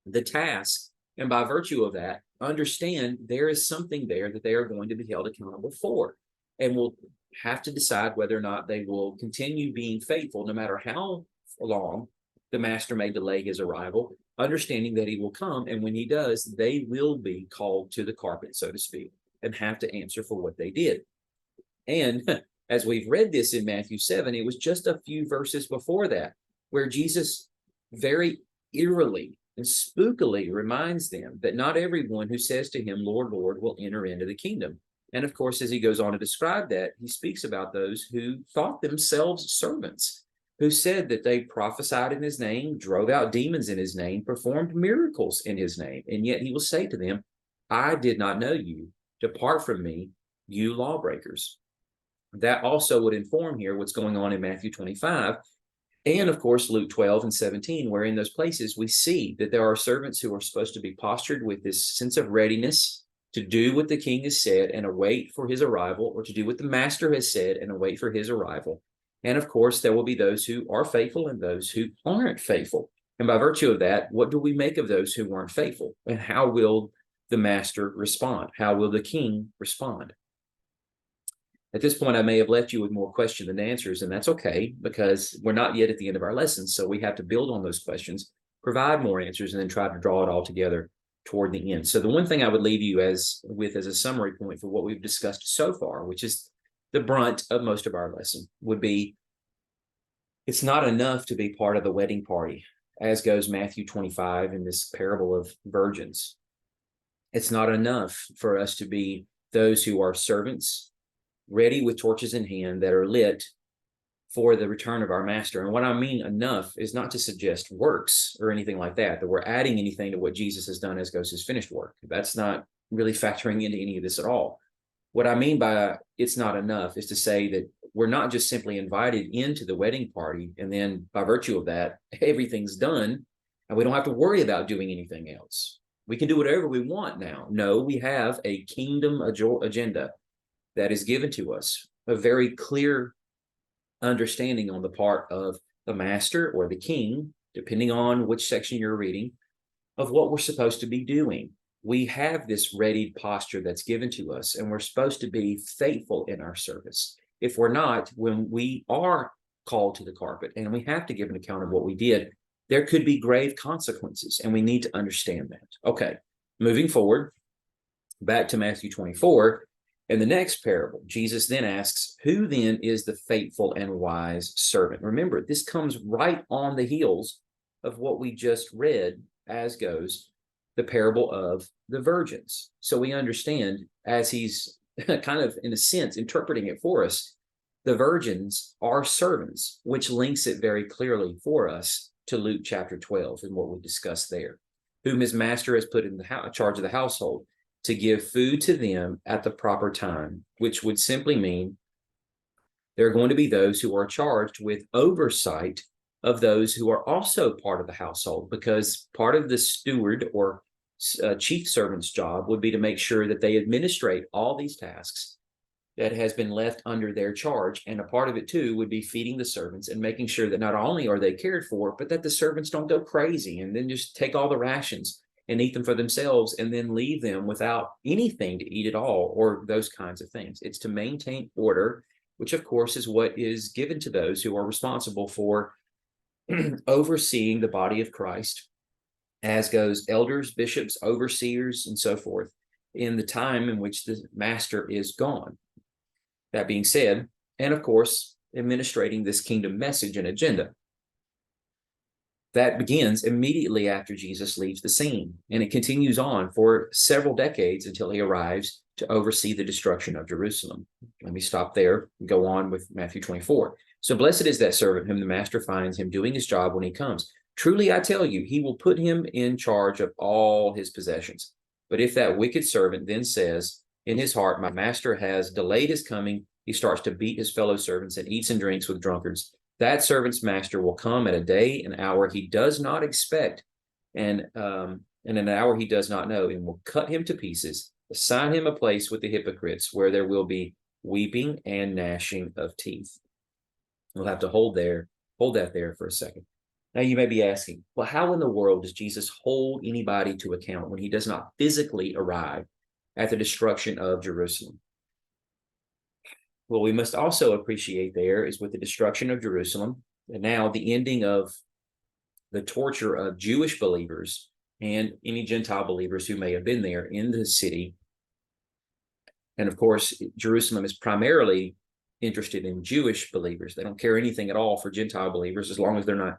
the task, and by virtue of that, understand there is something there that they are going to be held accountable for, and will have to decide whether or not they will continue being faithful, no matter how long the master may delay his arrival, understanding that he will come, and when he does, they will be called to the carpet, so to speak, and have to answer for what they did. And as we've read this in Matthew 7, it was just a few verses before that, where Jesus very eerily and spookily reminds them that not everyone who says to him, Lord, Lord, will enter into the kingdom. And of course, as he goes on to describe that, he speaks about those who thought themselves servants, who said that they prophesied in his name, drove out demons in his name, performed miracles in his name. And yet he will say to them, I did not know you. Depart from me, you lawbreakers. That also would inform here what's going on in Matthew 25. And of course, Luke 12 and 17, where in those places we see that there are servants who are supposed to be postured with this sense of readiness to do what the king has said and await for his arrival, or to do what the master has said and await for his arrival. And of course, there will be those who are faithful and those who aren't faithful. And by virtue of that, what do we make of those who weren't faithful? And how will the master respond? How will the king respond? At this point, I may have left you with more questions than answers, and that's okay, because we're not yet at the end of our lesson. So we have to build on those questions, provide more answers, and then try to draw it all together toward the end. So the one thing I would leave you as a summary point for what we've discussed so far, which is the brunt of most of our lesson, would be it's not enough to be part of the wedding party, as goes Matthew 25 in this parable of virgins. It's not enough for us to be those who are servants, ready with torches in hand that are lit for the return of our master. And what I mean enough is not to suggest works or anything like that, that we're adding anything to what Jesus has done as goes his finished work. That's not really factoring into any of this at all. What I mean by it's not enough is to say that we're not just simply invited into the wedding party, and then by virtue of that, everything's done, and we don't have to worry about doing anything else. We can do whatever we want now. No, we have a kingdom agenda that is given to us, a very clear understanding on the part of the master or the king, depending on which section you're reading, of what we're supposed to be doing. We have this readied posture that's given to us, and we're supposed to be faithful in our service. If we're not, when we are called to the carpet and we have to give an account of what we did, there could be grave consequences, and we need to understand that. Okay, moving forward, back to Matthew 24. In the next parable, Jesus then asks, who then is the faithful and wise servant? Remember, this comes right on the heels of what we just read, as goes the parable of the virgins. So we understand, as he's kind of, in a sense, interpreting it for us, the virgins are servants, which links it very clearly for us to Luke chapter 12 and what we discussed there, whom his master has put in the charge of the household to give food to them at the proper time, which would simply mean there are going to be those who are charged with oversight of those who are also part of the household, because part of the steward or chief servant's job would be to make sure that they administrate all these tasks that has been left under their charge. And a part of it too would be feeding the servants and making sure that not only are they cared for, but that the servants don't go crazy and then just take all the rations and eat them for themselves and then leave them without anything to eat at all, or those kinds of things. It's to maintain order, which of course is what is given to those who are responsible for overseeing the body of Christ, as goes elders, bishops, overseers, and so forth, in the time in which the master is gone. That being said, and of course, administrating this kingdom message and agenda. That begins immediately after Jesus leaves the scene, and it continues on for several decades until he arrives to oversee the destruction of Jerusalem. Let me stop there and go on with Matthew 24. So blessed is that servant whom the master finds him doing his job when he comes. Truly, I tell you, he will put him in charge of all his possessions. But if that wicked servant then says in his heart, my master has delayed his coming, he starts to beat his fellow servants and eats and drinks with drunkards, that servant's master will come at a day and hour he does not expect, and an hour he does not know, and will cut him to pieces, assign him a place with the hypocrites, where there will be weeping and gnashing of teeth. We'll have to hold that there for a second. Now you may be asking, well, how in the world does Jesus hold anybody to account when he does not physically arrive at the destruction of Jerusalem? Well, we must also appreciate there is with the destruction of Jerusalem, and now the ending of the torture of Jewish believers and any Gentile believers who may have been there in the city. And of course, Jerusalem is primarily interested in Jewish believers. They don't care anything at all for Gentile believers as long as they're not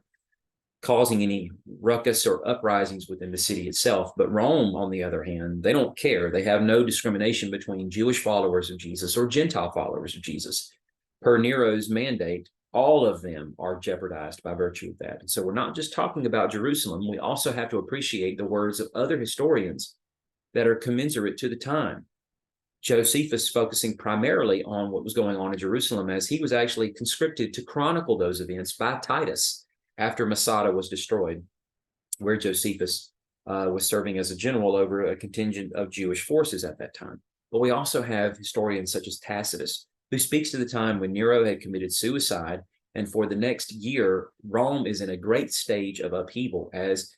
causing any ruckus or uprisings within the city itself. But Rome, on the other hand, they don't care. They have no discrimination between Jewish followers of Jesus or Gentile followers of Jesus. Per Nero's mandate, all of them are jeopardized by virtue of that. And so we're not just talking about Jerusalem. We also have to appreciate the words of other historians that are commensurate to the time. Josephus focusing primarily on what was going on in Jerusalem, as he was actually conscripted to chronicle those events by Titus after Masada was destroyed, where Josephus was serving as a general over a contingent of Jewish forces at that time. But we also have historians such as Tacitus, who speaks to the time when Nero had committed suicide, and for the next year, Rome is in a great stage of upheaval, as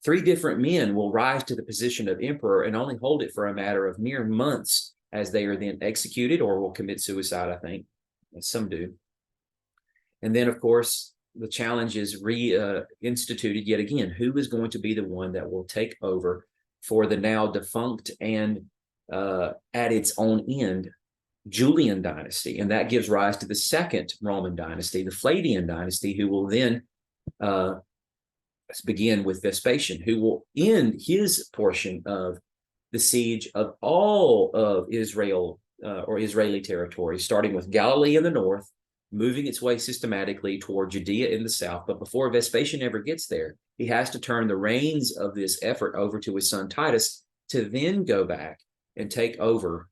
3 different men will rise to the position of emperor and only hold it for a matter of mere months, as they are then executed or will commit suicide, I think, as some do. And then, of course, the challenge is reinstituted yet again. Who is going to be the one that will take over for the now defunct and at its own end Julian dynasty? And that gives rise to the second Roman dynasty, the Flavian dynasty, who will then begin with Vespasian, who will end his portion of the siege of all of Israel or Israeli territory, starting with Galilee in the north, moving its way systematically toward Judea in the south. But before Vespasian ever gets there, he has to turn the reins of this effort over to his son Titus, to then go back and take over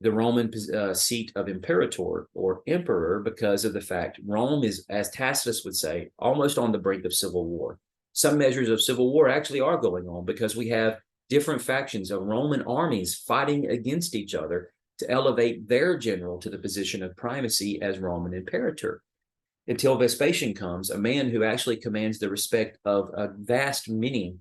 the Roman seat of imperator or emperor, because of the fact Rome is, as Tacitus would say, almost on the brink of civil war. Some measures of civil war actually are going on, because we have different factions of Roman armies fighting against each other to elevate their general to the position of primacy as Roman imperator, until Vespasian comes, a man who actually commands the respect of a vast many,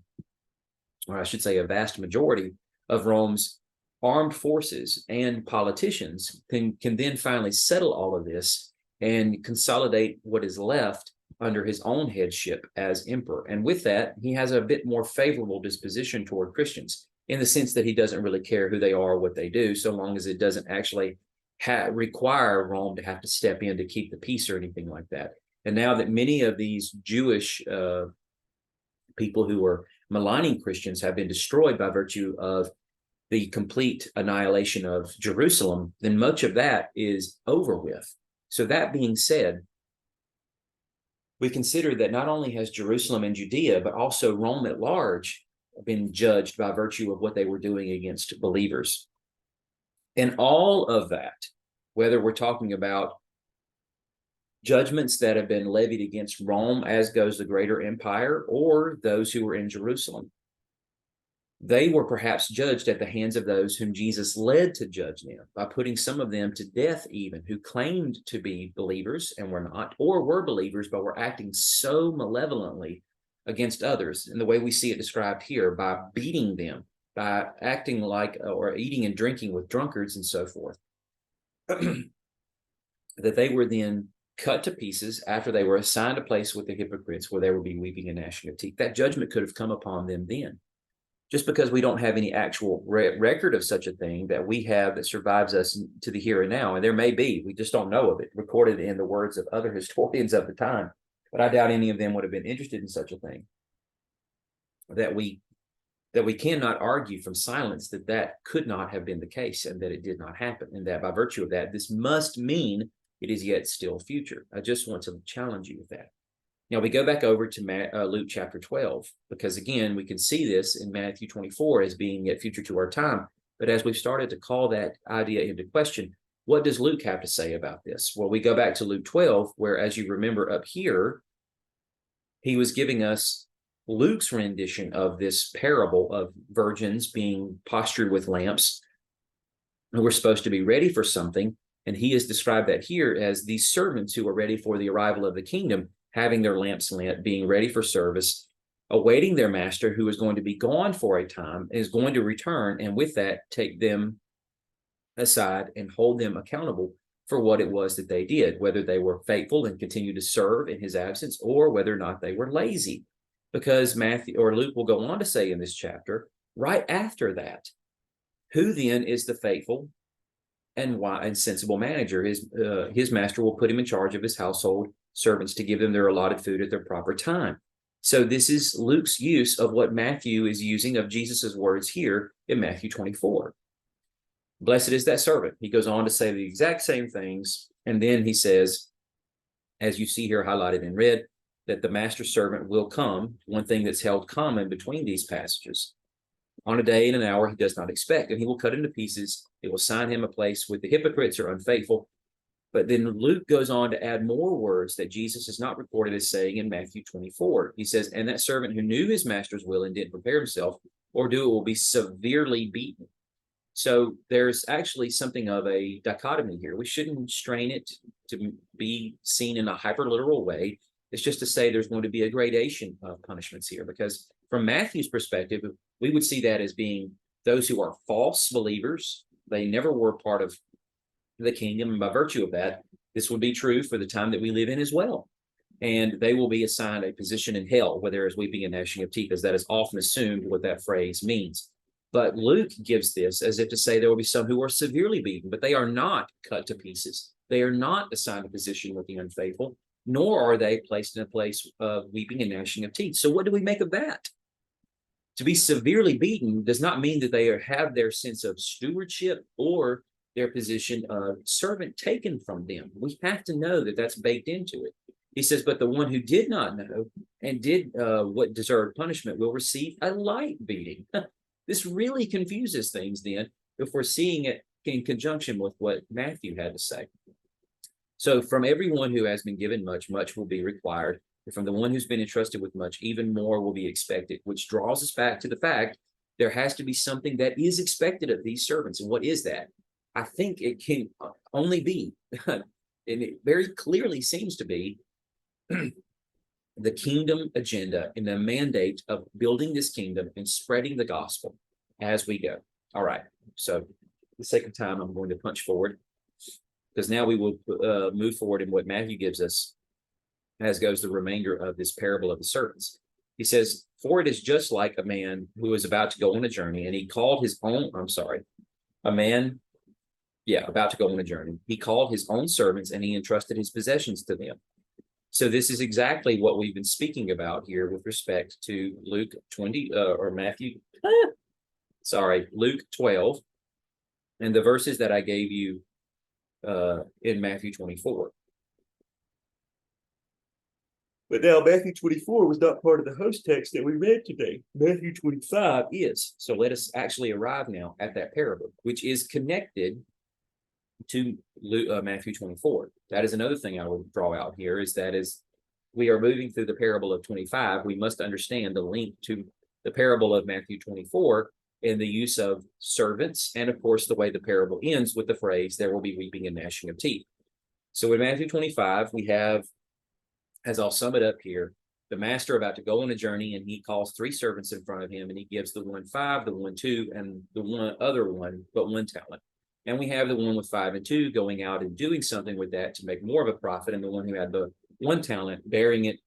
or I should say a vast majority, of Rome's armed forces and politicians, can then finally settle all of this and consolidate what is left under his own headship as emperor. And with that, he has a bit more favorable disposition toward Christians, in the sense that he doesn't really care who they are or what they do, so long as it doesn't actually require Rome to have to step in to keep the peace or anything like that. And now that many of these Jewish people who were maligning Christians have been destroyed by virtue of the complete annihilation of Jerusalem, then much of that is over with. So that being said, we consider that not only has Jerusalem and Judea, but also Rome at large been judged by virtue of what they were doing against believers. And all of that, whether we're talking about judgments that have been levied against Rome, as goes the greater empire, or those who were in Jerusalem. They were perhaps judged at the hands of those whom Jesus led to judge them, by putting some of them to death even, who claimed to be believers and were not, or were believers but were acting so malevolently against others, in the way we see it described here, by beating them, by acting like, or eating and drinking with drunkards and so forth. That they were then cut to pieces after they were assigned a place with the hypocrites, where they would be weeping and gnashing of teeth. That judgment could have come upon them then. Just because we don't have any actual record of such a thing that we have that survives us to the here and now, and there may be, we just don't know of it, recorded in the words of other historians of the time, but I doubt any of them would have been interested in such a thing. That we cannot argue from silence that that could not have been the case, and that it did not happen, and that by virtue of that, this must mean it is yet still future. I just want to challenge you with that. Now we go back over to Luke chapter 12, because again, we can see this in Matthew 24 as being yet future to our time. But as we've started to call that idea into question, what does Luke have to say about this? Well, we go back to Luke 12, where, as you remember up here, he was giving us Luke's rendition of this parable of virgins being postured with lamps, who were supposed to be ready for something. And he has described that here as these servants who are ready for the arrival of the kingdom, having their lamps lit, being ready for service, awaiting their master, who is going to be gone for a time, is going to return, and with that, take them aside and hold them accountable for what it was that they did, whether they were faithful and continued to serve in his absence, or whether or not they were lazy. Because Matthew or Luke will go on to say in this chapter, right after that, who then is the faithful and sensible manager? His master will put him in charge of his household servants to give them their allotted food at their proper time. So this is Luke's use of what Matthew is using of Jesus's words here in Matthew 24. Blessed is that servant. He goes on to say the exact same things. And then he says, as you see here highlighted in red, that the master servant will come, one thing that's held common between these passages, on a day and an hour he does not expect, and he will cut him to pieces. He will assign him a place with the hypocrites or unfaithful. But then Luke goes on to add more words that Jesus is not recorded as saying in Matthew 24. He says, and that servant who knew his master's will and didn't prepare himself or do it will be severely beaten. So there's actually something of a dichotomy here. We shouldn't strain it to be seen in a hyperliteral way. It's just to say there's going to be a gradation of punishments here, because from Matthew's perspective, we would see that as being those who are false believers. They never were part of the kingdom, and by virtue of that, this would be true for the time that we live in as well. And they will be assigned a position in hell where there is weeping and gnashing of teeth, as that is often assumed what that phrase means. But Luke gives this as if to say there will be some who are severely beaten, but they are not cut to pieces. They are not assigned a position with the unfaithful, nor are they placed in a place of weeping and gnashing of teeth. So what do we make of that? To be severely beaten does not mean that they have their sense of stewardship or their position of servant taken from them. We have to know that that's baked into it. He says, but the one who did not know and did what deserved punishment will receive a light beating. This really confuses things then if we're seeing it in conjunction with what Matthew had to say. So from everyone who has been given much, much will be required. And from the one who's been entrusted with much, even more will be expected, which draws us back to the fact there has to be something that is expected of these servants. And what is that? I think it can only be, and it very clearly seems to be, the kingdom agenda and the mandate of building this kingdom and spreading the gospel as we go. All right. So for the sake of time, I'm going to punch forward, because now we will move forward in what Matthew gives us as goes the remainder of this parable of the servants. He says, for it is just like a man who is about to go on a journey, and he called his own, about to go on a journey. He called his own servants and he entrusted his possessions to them. So this is exactly what we've been speaking about here with respect to Luke 12, and the verses that I gave you in Matthew 24. But now Matthew 24 was not part of the host text that we read today. Matthew 25 is. So let us actually arrive now at that parable, which is connected to Matthew 24. That is another thing I would draw out here, is that as we are moving through the parable of 25, we must understand the link to the parable of Matthew 24 and the use of servants, and of course the way the parable ends with the phrase, there will be weeping and gnashing of teeth. So in Matthew 25, we have, as I'll sum it up here, the master about to go on a journey, and he calls 3 servants in front of him, and he gives the one 5, the one 2, and the one other one but 1 talent. And we have the one with 5 and 2 going out and doing something with that to make more of a profit, and the one who had the 1 talent burying it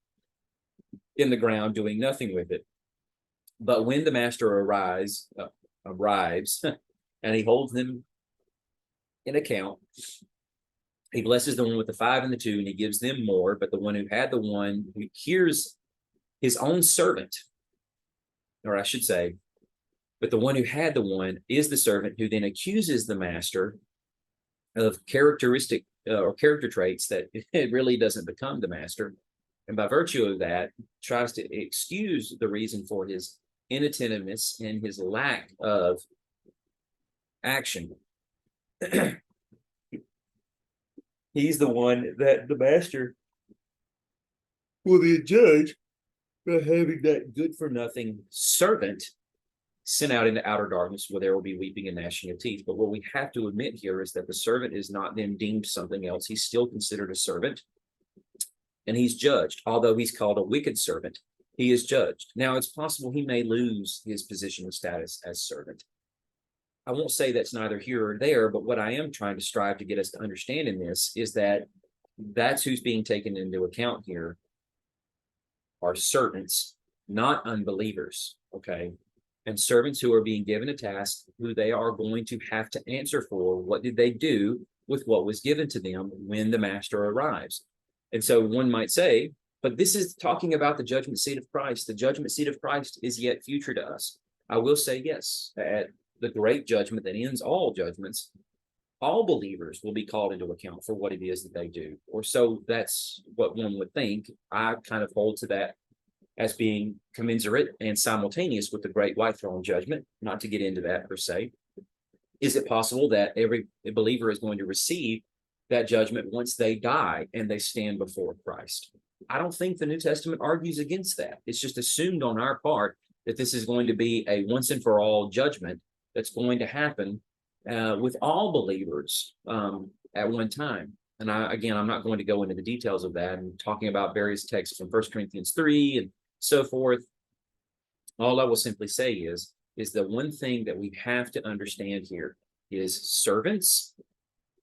in the ground, doing nothing with it. But when the master arrives, and he holds them in account, he blesses the one with the 5 and the 2, and he gives them more. But the one who had the 1, who hears his own servant, or I should say, but the one who had the 1 is the servant who then accuses the master of characteristic or character traits that it really doesn't become the master. And by virtue of that, tries to excuse the reason for his inattentiveness and his lack of action. He's the one that the master will be judged for having that good-for-nothing servant sent out into outer darkness, where there will be weeping and gnashing of teeth. But what we have to admit here is that the servant is not then deemed something else. He's still considered a servant, and he's judged. Although he's called a wicked servant, he is judged. Now, it's possible he may lose his position and status as servant. I won't say that's neither here or there, but what I am trying to strive to get us to understand in this is that that's who's being taken into account here are servants, not unbelievers, okay? And servants who are being given a task, who they are going to have to answer for. What did they do with what was given to them when the master arrives? And so one might say, but this is talking about the judgment seat of Christ. The judgment seat of Christ is yet future to us. I will say yes, at the great judgment that ends all judgments, all believers will be called into account for what it is that they do. Or so that's what one would think. I kind of hold to that as being commensurate and simultaneous with the great white throne judgment, not to get into that per se. Is it possible that every believer is going to receive that judgment once they die and they stand before Christ? I don't think the New Testament argues against that. It's just assumed on our part that this is going to be a once and for all judgment that's going to happen with all believers at one time. And I'm not going to go into the details of that and talking about various texts from 1 Corinthians 3 and so forth. All I will simply say is the one thing that we have to understand here is servants,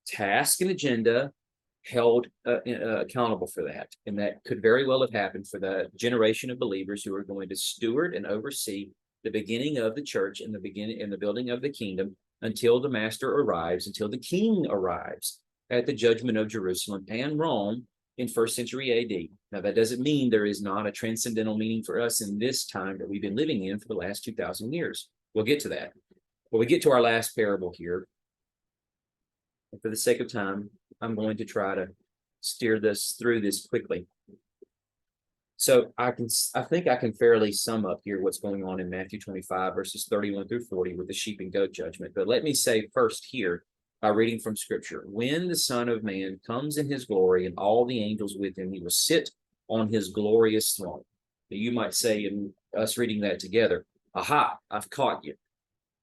task, and agenda held accountable for that. And that could very well have happened for the generation of believers who are going to steward and oversee the beginning of the church and the building of the kingdom until the master arrives, until the king arrives at the judgment of Jerusalem and Rome in 1st century AD. Now, that doesn't mean there is not a transcendental meaning for us in this time that we've been living in for the last 2,000 years. We'll get to that. When we get to our last parable here, and for the sake of time, I'm going to try to steer this through this quickly. So I think I can fairly sum up here what's going on in Matthew 25, verses 31 through 40 with the sheep and goat judgment. But let me say first here, by reading from Scripture, when the Son of Man comes in his glory and all the angels with him, he will sit on his glorious throne. Now, you might say, in us reading that together, aha, I've caught you.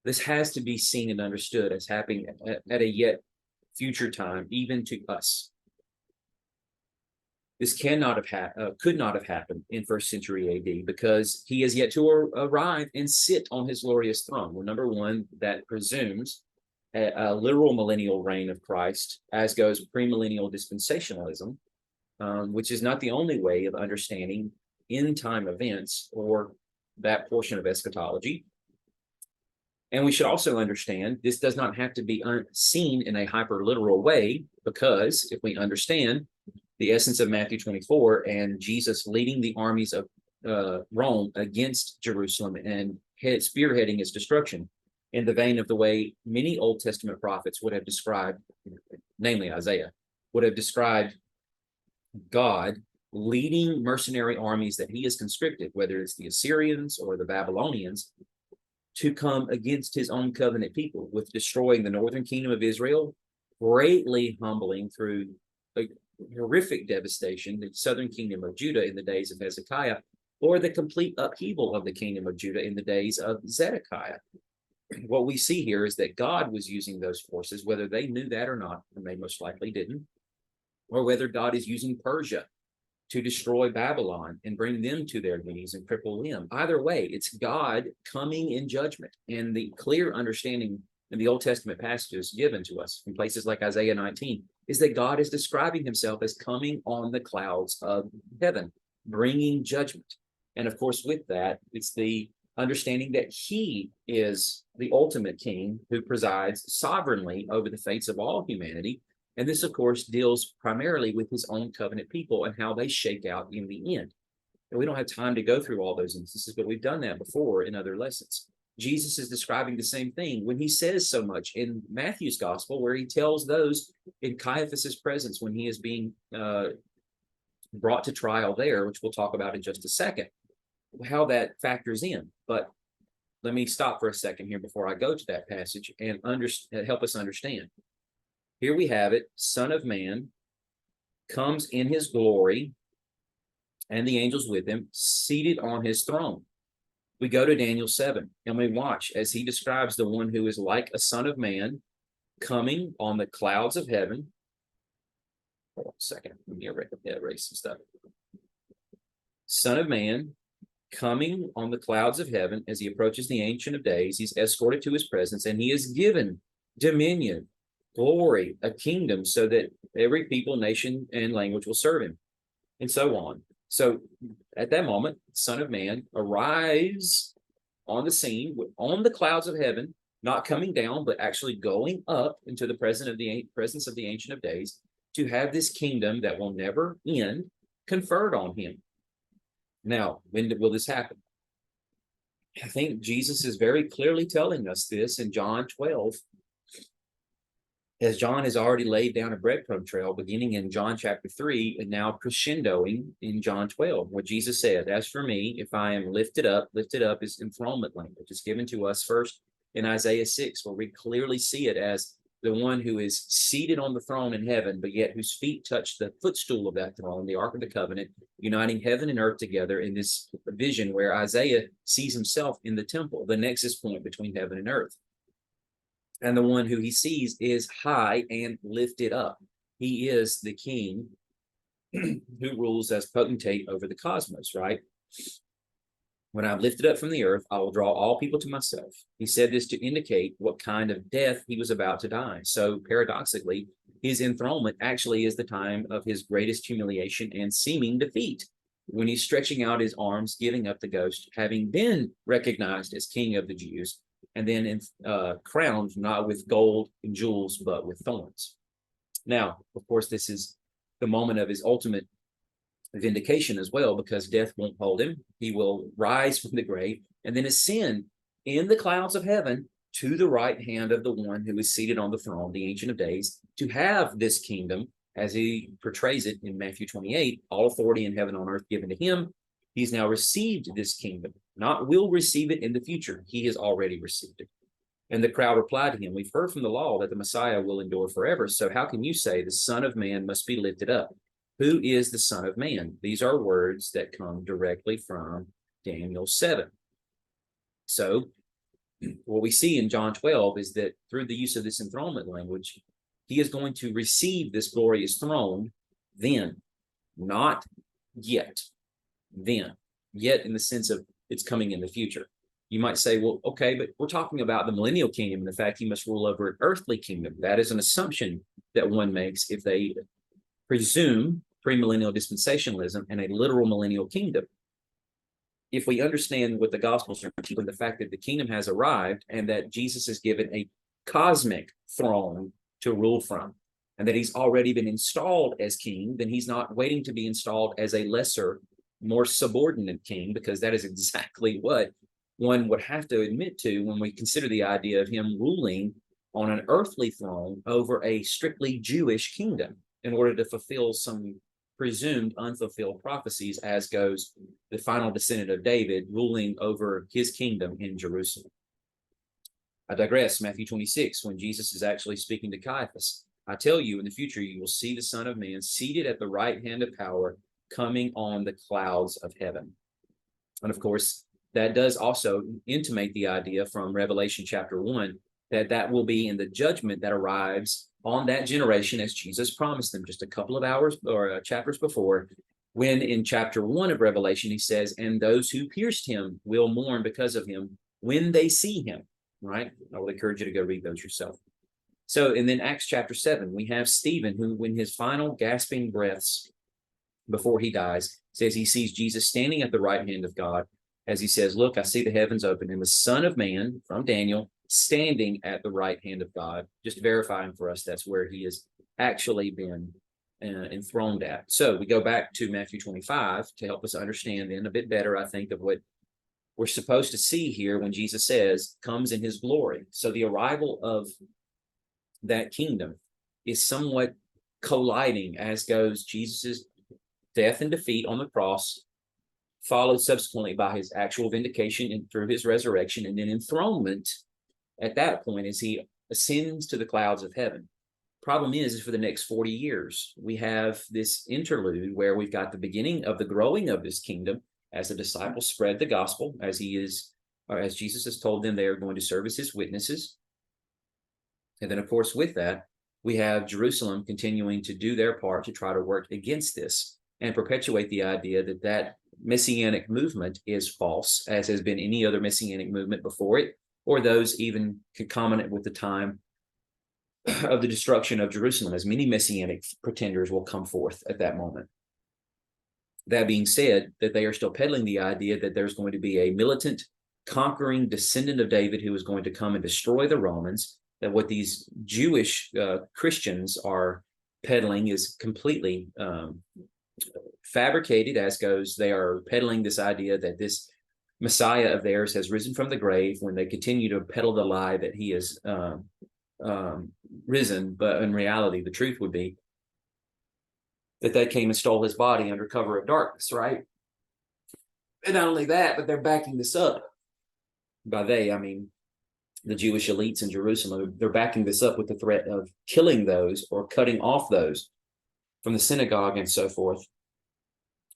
This has to be seen and understood as happening at a yet future time, even to us. This could not have happened in 1st century AD because he has yet to arrive and sit on his glorious throne. Well, number one, that presumes a literal millennial reign of Christ, as goes premillennial dispensationalism, which is not the only way of understanding end-time events or that portion of eschatology. And we should also understand this does not have to be seen in a hyper-literal way, because if we understand the essence of Matthew 24 and Jesus leading the armies of Rome against Jerusalem and spearheading its destruction in the vein of the way many Old Testament prophets would have described, namely Isaiah, would have described God leading mercenary armies that he has conscripted, whether it's the Assyrians or the Babylonians, to come against his own covenant people with destroying the northern kingdom of Israel greatly humbling through a horrific devastation, the southern kingdom of Judah in the days of Hezekiah, or the complete upheaval of the kingdom of Judah in the days of Zedekiah. What we see here is that God was using those forces, whether they knew that or not, and they most likely didn't, or whether God is using Persia to destroy Babylon and bring them to their knees and cripple them. Either way, it's God coming in judgment. And the clear understanding in the Old Testament passages given to us from places like Isaiah 19 is that God is describing himself as coming on the clouds of heaven, bringing judgment. And of course, with that, it's the understanding that he is the ultimate king who presides sovereignly over the fates of all humanity. And this, of course, deals primarily with his own covenant people and how they shake out in the end. And we don't have time to go through all those instances, but we've done that before in other lessons. Jesus is describing the same thing when he says so much in Matthew's gospel, where he tells those in Caiaphas's presence when he is being brought to trial there, which we'll talk about in just a second, how that factors in. But let me stop for a second here before I go to that passage and help us understand. Here we have it, Son of Man comes in his glory and the angels with him, seated on his throne. We go to Daniel 7 and we watch as he describes the one who is like a son of man coming on the clouds of heaven. Hold on a second, let me erase some stuff. Son of Man coming on the clouds of heaven as he approaches the Ancient of Days. He's escorted to his presence and he is given dominion, glory, a kingdom, so that every people, nation, and language will serve him, and so on. So at that moment, Son of Man arrives on the scene on the clouds of heaven, not coming down, but actually going up into the presence of the Ancient of Days to have this kingdom that will never end conferred on him. Now, when will this happen? I think Jesus is very clearly telling us this in John 12, as John has already laid down a breadcrumb trail beginning in John chapter 3 and now crescendoing in John 12, what Jesus said, as for me, if I am lifted up is enthronement language. It's given to us first in Isaiah 6, where we clearly see it as the one who is seated on the throne in heaven, but yet whose feet touch the footstool of that throne, the Ark of the Covenant, uniting heaven and earth together in this vision where Isaiah sees himself in the temple, the nexus point between heaven and earth. And the one who he sees is high and lifted up. He is the king who rules as potentate over the cosmos, right? When I'm lifted up from the earth, I will draw all people to myself. He said this to indicate what kind of death he was about to die. So paradoxically, his enthronement actually is the time of his greatest humiliation and seeming defeat, when he's stretching out his arms, giving up the ghost, having been recognized as king of the Jews, and then crowned not with gold and jewels, but with thorns. Now, of course, this is the moment of his ultimate vindication as well, because death won't hold him. He will rise from the grave and then ascend in the clouds of heaven to the right hand of the one who is seated on the throne, the Ancient of Days, to have this kingdom, as he portrays it in Matthew 28, all authority in heaven and on earth given to him. He's now received this kingdom, not will receive it in the future. He has already received it. And the crowd replied to him, we've heard from the law that the Messiah will endure forever. So how can you say the Son of Man must be lifted up? Who is the Son of Man? These are words that come directly from Daniel 7. So what we see in John 12 is that through the use of this enthronement language, he is going to receive this glorious throne then, not yet. Then, yet in the sense of it's coming in the future. You might say, well, okay, but we're talking about the millennial kingdom and the fact he must rule over an earthly kingdom. That is an assumption that one makes if they presume premillennial dispensationalism and a literal millennial kingdom. If we understand what the Gospels are teaching, the fact that the kingdom has arrived and that Jesus is given a cosmic throne to rule from, and that he's already been installed as king, then he's not waiting to be installed as a lesser, more subordinate king, because that is exactly what one would have to admit to when we consider the idea of him ruling on an earthly throne over a strictly Jewish kingdom in order to fulfill some presumed unfulfilled prophecies, as goes the final descendant of David ruling over his kingdom in Jerusalem. I digress. Matthew 26, when Jesus is actually speaking to Caiaphas, I tell you, in the future, you will see the Son of Man seated at the right hand of power, coming on the clouds of heaven. And of course, that does also intimate the idea from Revelation chapter 1 that that will be in the judgment that arrives on that generation as Jesus promised them just a couple of hours or chapters before, when in chapter 1 of Revelation, he says, and those who pierced him will mourn because of him when they see him, right? I would encourage you to go read those yourself. So, and then Acts chapter 7, we have Stephen, who, when his final gasping breaths before he dies, says he sees Jesus standing at the right hand of God, as he says, look, I see the heavens open and the Son of Man, from Daniel, standing at the right hand of God, just verifying for us that's where he has actually been enthroned at. So we go back to Matthew 25 to help us understand then a bit better, I think, of what we're supposed to see here when Jesus says comes in his glory. So the arrival of that kingdom is somewhat colliding as goes Jesus's death and defeat on the cross, followed subsequently by his actual vindication and through his resurrection, and then enthronement at that point as he ascends to the clouds of heaven. Problem is for the next 40 years, we have this interlude where we've got the beginning of the growing of this kingdom as the disciples spread the gospel, as Jesus has told them they are going to serve as his witnesses. And then, of course, with that, we have Jerusalem continuing to do their part to try to work against this and perpetuate the idea that that messianic movement is false, as has been any other messianic movement before it, or those even concomitant with the time of the destruction of Jerusalem, as many messianic pretenders will come forth at that moment. That being said, that they are still peddling the idea that there's going to be a militant, conquering descendant of David who is going to come and destroy the Romans, that what these Jewish Christians are peddling is completely fabricated, as goes, they are peddling this idea that this Messiah of theirs has risen from the grave, when they continue to peddle the lie that he is risen, but in reality, the truth would be that they came and stole his body under cover of darkness, right? And not only that, but they're backing this up. By they, I mean the Jewish elites in Jerusalem. They're backing this up with the threat of killing those or cutting off those from the synagogue and so forth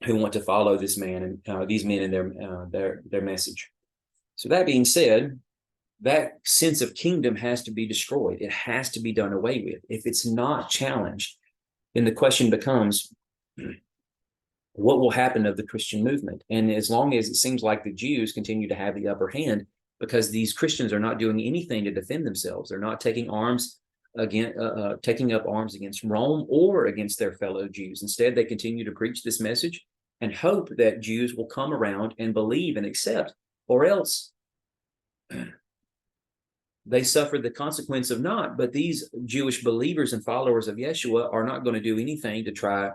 who want to follow this man and these men and their message. So that being said, that sense of kingdom has to be destroyed. It has to be done away with. If it's not challenged, then the question becomes, what will happen of the Christian movement? And as long as it seems like the Jews continue to have the upper hand, because these Christians are not doing anything to defend themselves, they're not taking up arms against Rome or against their fellow Jews. Instead, they continue to preach this message and hope that Jews will come around and believe and accept, or else they suffer the consequence of not. But these Jewish believers and followers of Yeshua are not going to do anything to try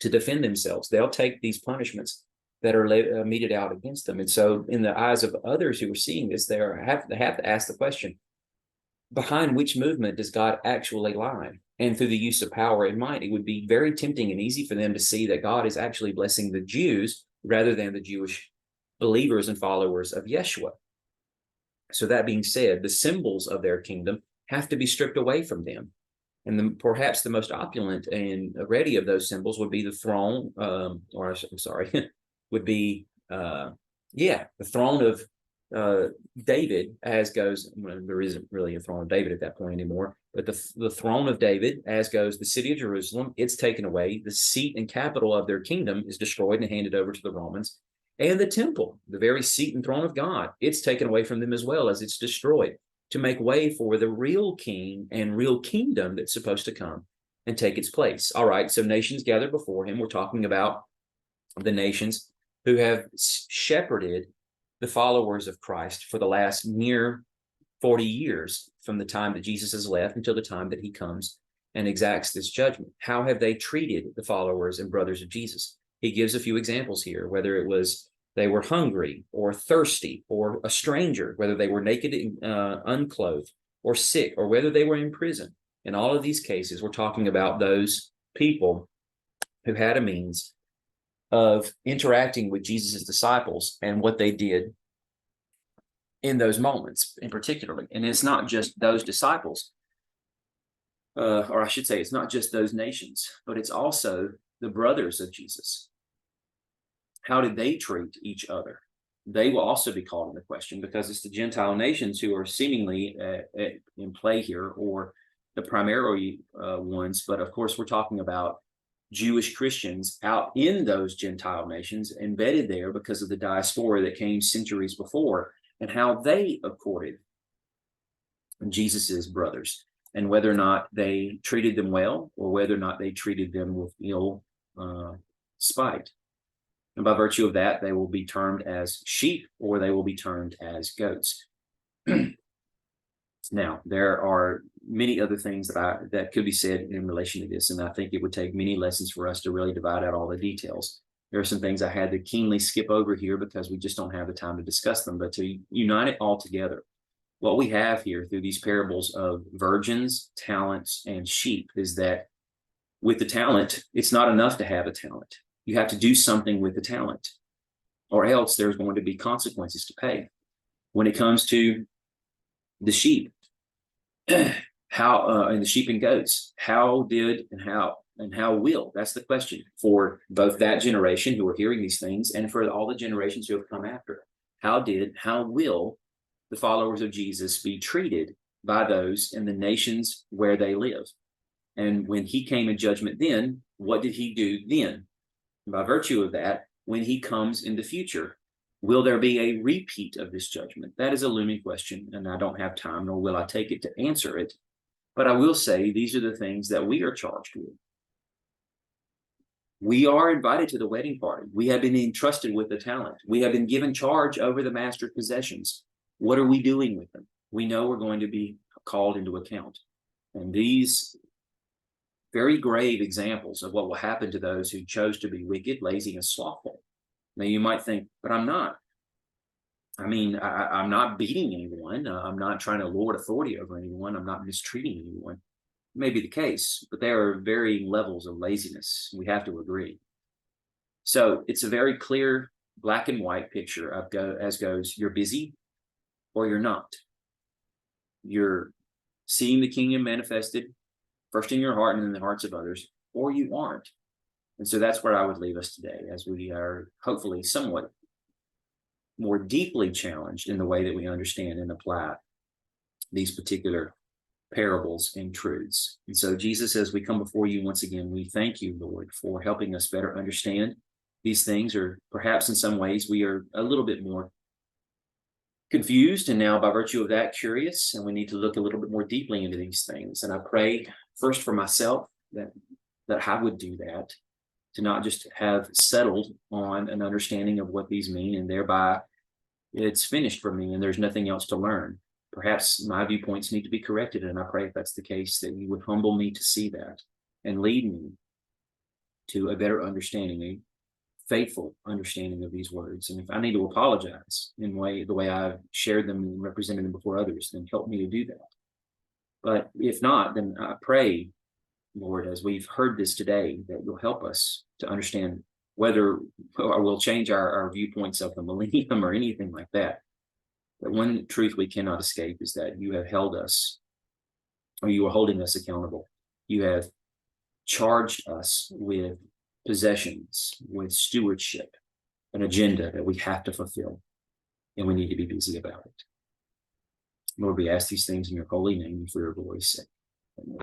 to defend themselves. They'll take these punishments that are meted out against them. And so in the eyes of others who are seeing this, they have to ask the question, behind which movement does God actually lie? And through the use of power and might, it would be very tempting and easy for them to see that God is actually blessing the Jews rather than the Jewish believers and followers of Yeshua. So that being said, the symbols of their kingdom have to be stripped away from them. And perhaps the most opulent and ready of those symbols would be the throne, would be, the throne of David, as goes, well, there isn't really a throne of David at that point anymore, but the throne of David, as goes the city of Jerusalem, it's taken away. The seat and capital of their kingdom is destroyed and handed over to the Romans. And the temple, the very seat and throne of God, it's taken away from them as well, as it's destroyed, to make way for the real king and real kingdom that's supposed to come and take its place. All right, so nations gathered before him. We're talking about the nations who have shepherded the followers of Christ for the last near 40 years, from the time that Jesus has left until the time that he comes and exacts this judgment. How have they treated the followers and brothers of Jesus? He gives a few examples here, whether it was they were hungry or thirsty or a stranger, whether they were naked and unclothed or sick, or whether they were in prison. In all of these cases, we're talking about those people who had a means of interacting with Jesus' disciples and what they did in those moments in particularly. And it's not just those disciples. or I should say, it's not just those nations, but it's also the brothers of Jesus. How did they treat each other? They will also be called into question, because it's the Gentile nations who are seemingly in play here, or the primary ones. But of course, we're talking about Jewish Christians out in those Gentile nations, embedded there because of the diaspora that came centuries before, and how they accorded Jesus's brothers, and whether or not they treated them well, or whether or not they treated them with ill spite. And by virtue of that, they will be termed as sheep, or they will be termed as goats. Now, there are many other things that could be said in relation to this, and I think it would take many lessons for us to really divide out all the details. There are some things I had to keenly skip over here because we just don't have the time to discuss them, but to unite it all together, what we have here through these parables of virgins, talents, and sheep is that with the talent, it's not enough to have a talent. You have to do something with the talent, or else there's going to be consequences to pay. When it comes to the sheep, how and the sheep and goats, how did and how will, that's the question for both that generation who are hearing these things and for all the generations who have come after. How will the followers of Jesus be treated by those in the nations where they live? And when he came in judgment then, what did he do then? And by virtue of that, when he comes in the future, will there be a repeat of this judgment? That is a looming question, and I don't have time, nor will I take it to answer it. But I will say these are the things that we are charged with. We are invited to the wedding party. We have been entrusted with the talent. We have been given charge over the master's possessions. What are we doing with them? We know we're going to be called into account. And these very grave examples of what will happen to those who chose to be wicked, lazy, and slothful. Now you might think, but I'm not. I mean, I'm not beating anyone. I'm not trying to lord authority over anyone. I'm not mistreating anyone. It may be the case, but there are varying levels of laziness. We have to agree. So it's a very clear black and white picture of as goes, you're busy or you're not. You're seeing the kingdom manifested first in your heart and in the hearts of others, or you aren't. And so that's where I would leave us today, as we are hopefully somewhat more deeply challenged in the way that we understand and apply these particular parables and truths. And so Jesus, as we come before you once again, we thank you, Lord, for helping us better understand these things, or perhaps in some ways we are a little bit more confused, and now by virtue of that, curious, and we need to look a little bit more deeply into these things. And I pray first for myself that I would do that, to not just have settled on an understanding of what these mean, and thereby it's finished for me and there's nothing else to learn. Perhaps my viewpoints need to be corrected, and I pray if that's the case, that you would humble me to see that and lead me to a better understanding, a faithful understanding of these words. And if I need to apologize in the way I've shared them and represented them before others, then help me to do that. But if not, then I pray, Lord, as we've heard this today, that you'll help us to understand whether we'll change our viewpoints of the millennium or anything like that. But one truth we cannot escape is that you have held us, or you are holding us accountable. You have charged us with possessions, with stewardship, an agenda that we have to fulfill, and we need to be busy about it. Lord, we ask these things in your holy name for your glory's sake. Amen.